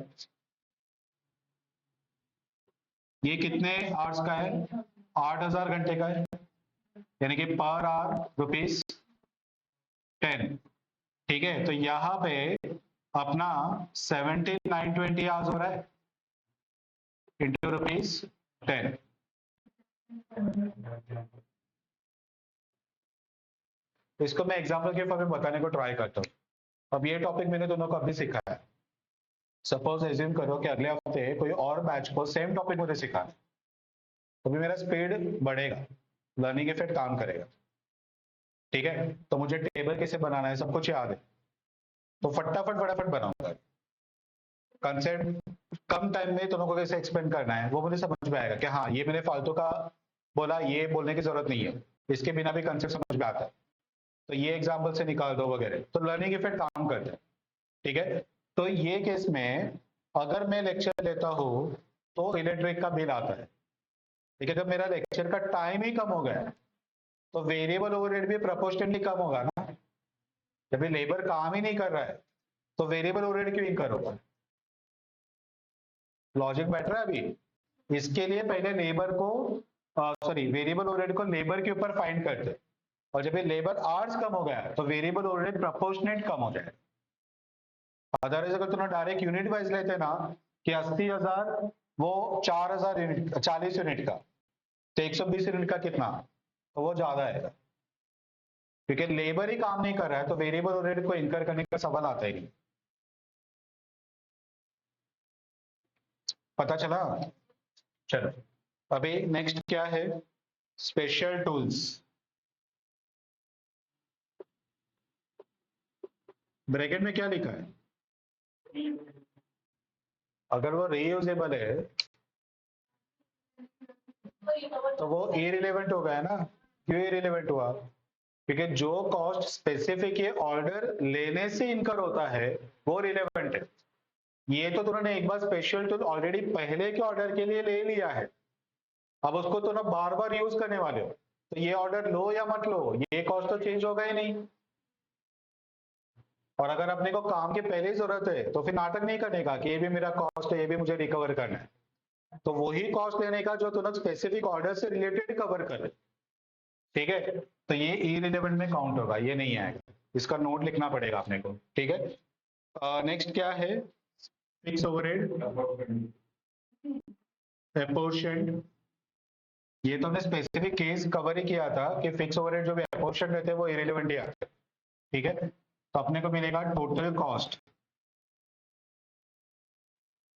ये कितने आवर्स का है? 8,000 घंटे का है, यानी कि पर आवर ₹10। ठीक है, तो यहाँ पे अपना 17,920 आवर्स हो रहा है इंटू ₹10। इसको मैं एग्जाम्पल के फॉर्म में बताने को ट्राई करता हूँ। अब ये टॉपिक मैंने दोनों को अभी सिखाया है। सपोज एज्यूम करो कि अगले हफ्ते कोई और बैच को सेम टॉपिक मुझे सिखाना, तो भी मेरा स्पीड बढ़ेगा, लर्निंग इफेक्ट काम करेगा। ठीक है, तो मुझे टेबल कैसे बनाना है सब कुछ याद है, तो फटाफट बनाऊंगा। कंसेप्ट कम टाइम में दोनों को कैसे एक्सप्लेन करना है वो मुझे समझ में आएगा कि हाँ ये मैंने फालतू का बोला, ये बोलने की जरूरत नहीं है, इसके बिना भी कंसेप्ट समझ में आता है, तो ये एग्जाम्पल से निकाल दो वगैरह, तो लर्निंग इफेक्ट काम करता है। ठीक है, तो ये केस में अगर मैं लेक्चर लेता हूँ तो इलेक्ट्रिक का बिल आता है, ठीक है, जब मेरा लेक्चर का टाइम ही कम हो गया तो वेरिएबल ओवरहेड भी प्रोपोर्शनली कम होगा ना। जब लेबर काम ही नहीं कर रहा है तो वेरिएबल ओवरहेड क्यों इंकर होगा? लॉजिक बैठ रहा है अभी? इसके लिए पहले लेबर को सॉरी वेरिएबल ओवरहेड को लेबर के ऊपर फाइंड करते, और जब ये लेबर आवर्स कम हो गया तो वेरिएबल ओवरहेड प्रोपोर्शनेट कम हो जाए। अदरवाइज अगर तुम डायरेक्ट यूनिट वाइज लेते ना कि 80,000 वो 4,000 यूनिट 40 यूनिट का, तो 120 यूनिट का कितना, तो वो ज्यादा है, क्योंकि लेबर ही काम नहीं कर रहा है तो वेरिएबल ओवरहेड को इंकर करने का सवाल आता ही नहीं। पता चला? चलो अभी नेक्स्ट क्या है, स्पेशल टूल्स। ब्रैकेट में क्या लिखा है? अगर वो रीयूजेबल है तो वो इररिलेवेंट हो गया ना। क्यों इररिलेवेंट हुआ? क्योंकि जो कॉस्ट स्पेसिफिक ये ऑर्डर लेने से इनकर होता है वो रिलेवेंट है। ये तो तुमने एक बार स्पेशल टूल ऑलरेडी पहले के ऑर्डर के लिए ले लिया है, अब उसको तो ना बार बार यूज करने वाले हो, तो ये ऑर्डर लो या मत लो ये कॉस्ट तो चेंज होगा ही नहीं। और अगर अपने को काम की पहले ही जरूरत है तो फिर नाटक नहीं करने का कि ये भी मेरा कॉस्ट है, ये भी मुझे रिकवर करना है, तो वही कॉस्ट लेने का जो तुरंत स्पेसिफिक ऑर्डर से रिलेटेड कवर करे। ठीक है, तो ये इररिलेवेंट में काउंट होगा, ये नहीं आएगा, इसका नोट लिखना पड़ेगा अपने को। ठीक है, नेक्स्ट क्या है, फिक्स ओवरहेड एपोर्शन्ड। ये तो हमने स्पेसिफिक केस कवर ही किया था कि फिक्स ओवरहेड जो भी एपोर्शन रहते हैं वो इररिलेवेंट ही आते हैं। ठीक है, तो अपने को मिलेगा total cost,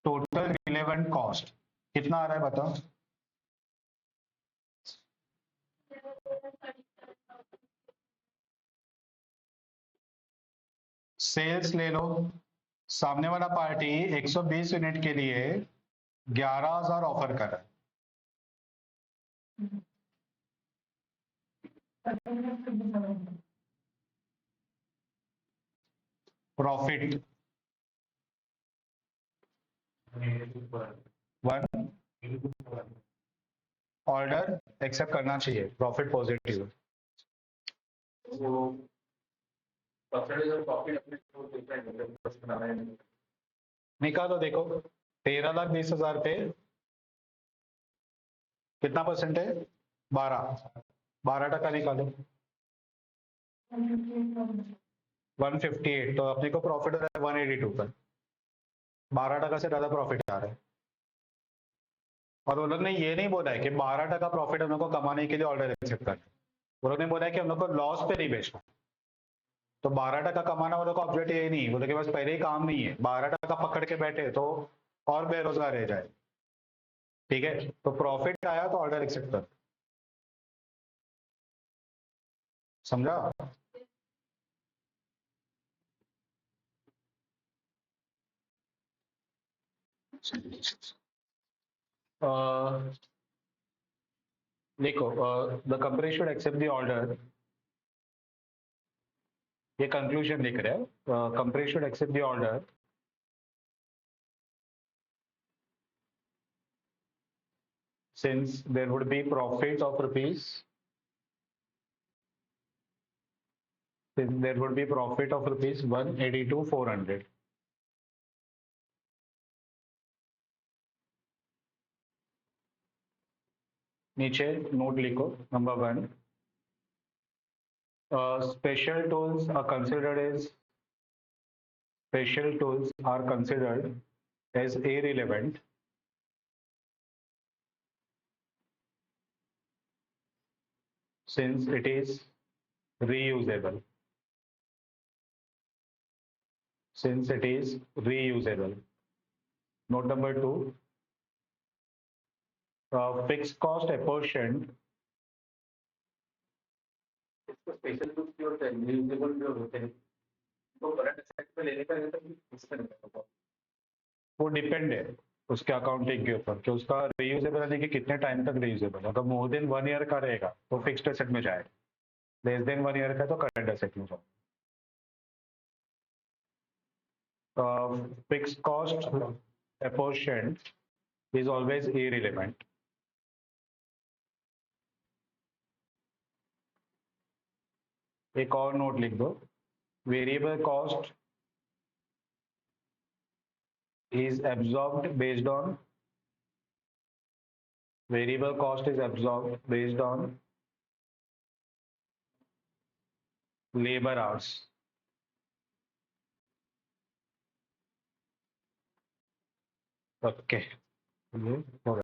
total relevant cost कितना आ रहा है बताओ? सेल्स ले लो, सामने वाला पार्टी 120 यूनिट के लिए 11,000 ऑफर कर रहा है। प्रॉफिट 1, ऑर्डर एक्सेप्ट करना चाहिए, प्रॉफिट पॉजिटिव। निकालो देखो, 13,20,000 पे कितना परसेंट है? 12% निकालो, 158, तो अपने को प्रॉफिट हो रहा है 182 पर, 12% से ज्यादा प्रॉफिट आ रहा है। और उन्होंने ये नहीं बोला है कि 12% प्रॉफिट हम लोग को कमाने के लिए ऑर्डर एक्सेप्ट करना है, उन्होंने बोला है कि हम लोग को लॉस पे नहीं बेचना। तो 12% कमाना वालों का ऑब्जेक्टिव ये नहीं, बोले के पास पहले ही काम नहीं है, 12% पकड़ के बैठे तो और बेरोजगार रह जाए। ठीक है, तो प्रॉफिट आया तो ऑर्डर एक्सेप्ट कर, समझा? देखो, the company should accept the order, ये कंक्लूजन लिख रहे हैं, company should accept the order since there would be profit of rupees, since there would be profit of rupees 182,400. नीचे नोट लिखो, number 1, special tools are considered as irrelevant since it is reusable. Since it is reusable. Note number 2, fixed cost apportioned. Special tools भी होते हैं, reusable भी होते हैं, तो current asset पे लेने का है तो इसमें वो डिपेंड है उसके अकाउंटिंग के ऊपर कि उसका रीयूजेबल यानी कि कितने टाइम तक रीयूजेबल। अगर मोर देन 1 ईयर का रहेगा तो फिक्स्ड एसेट में जाएगा, लेस देन 1 ईयर का तो करंट एसेट में जाएगा। Fixed cost apportioned is always irrelevant. एक और नोट लिख दो, variable cost is absorbed based on Variable cost is absorbed based on labor hours. Okay.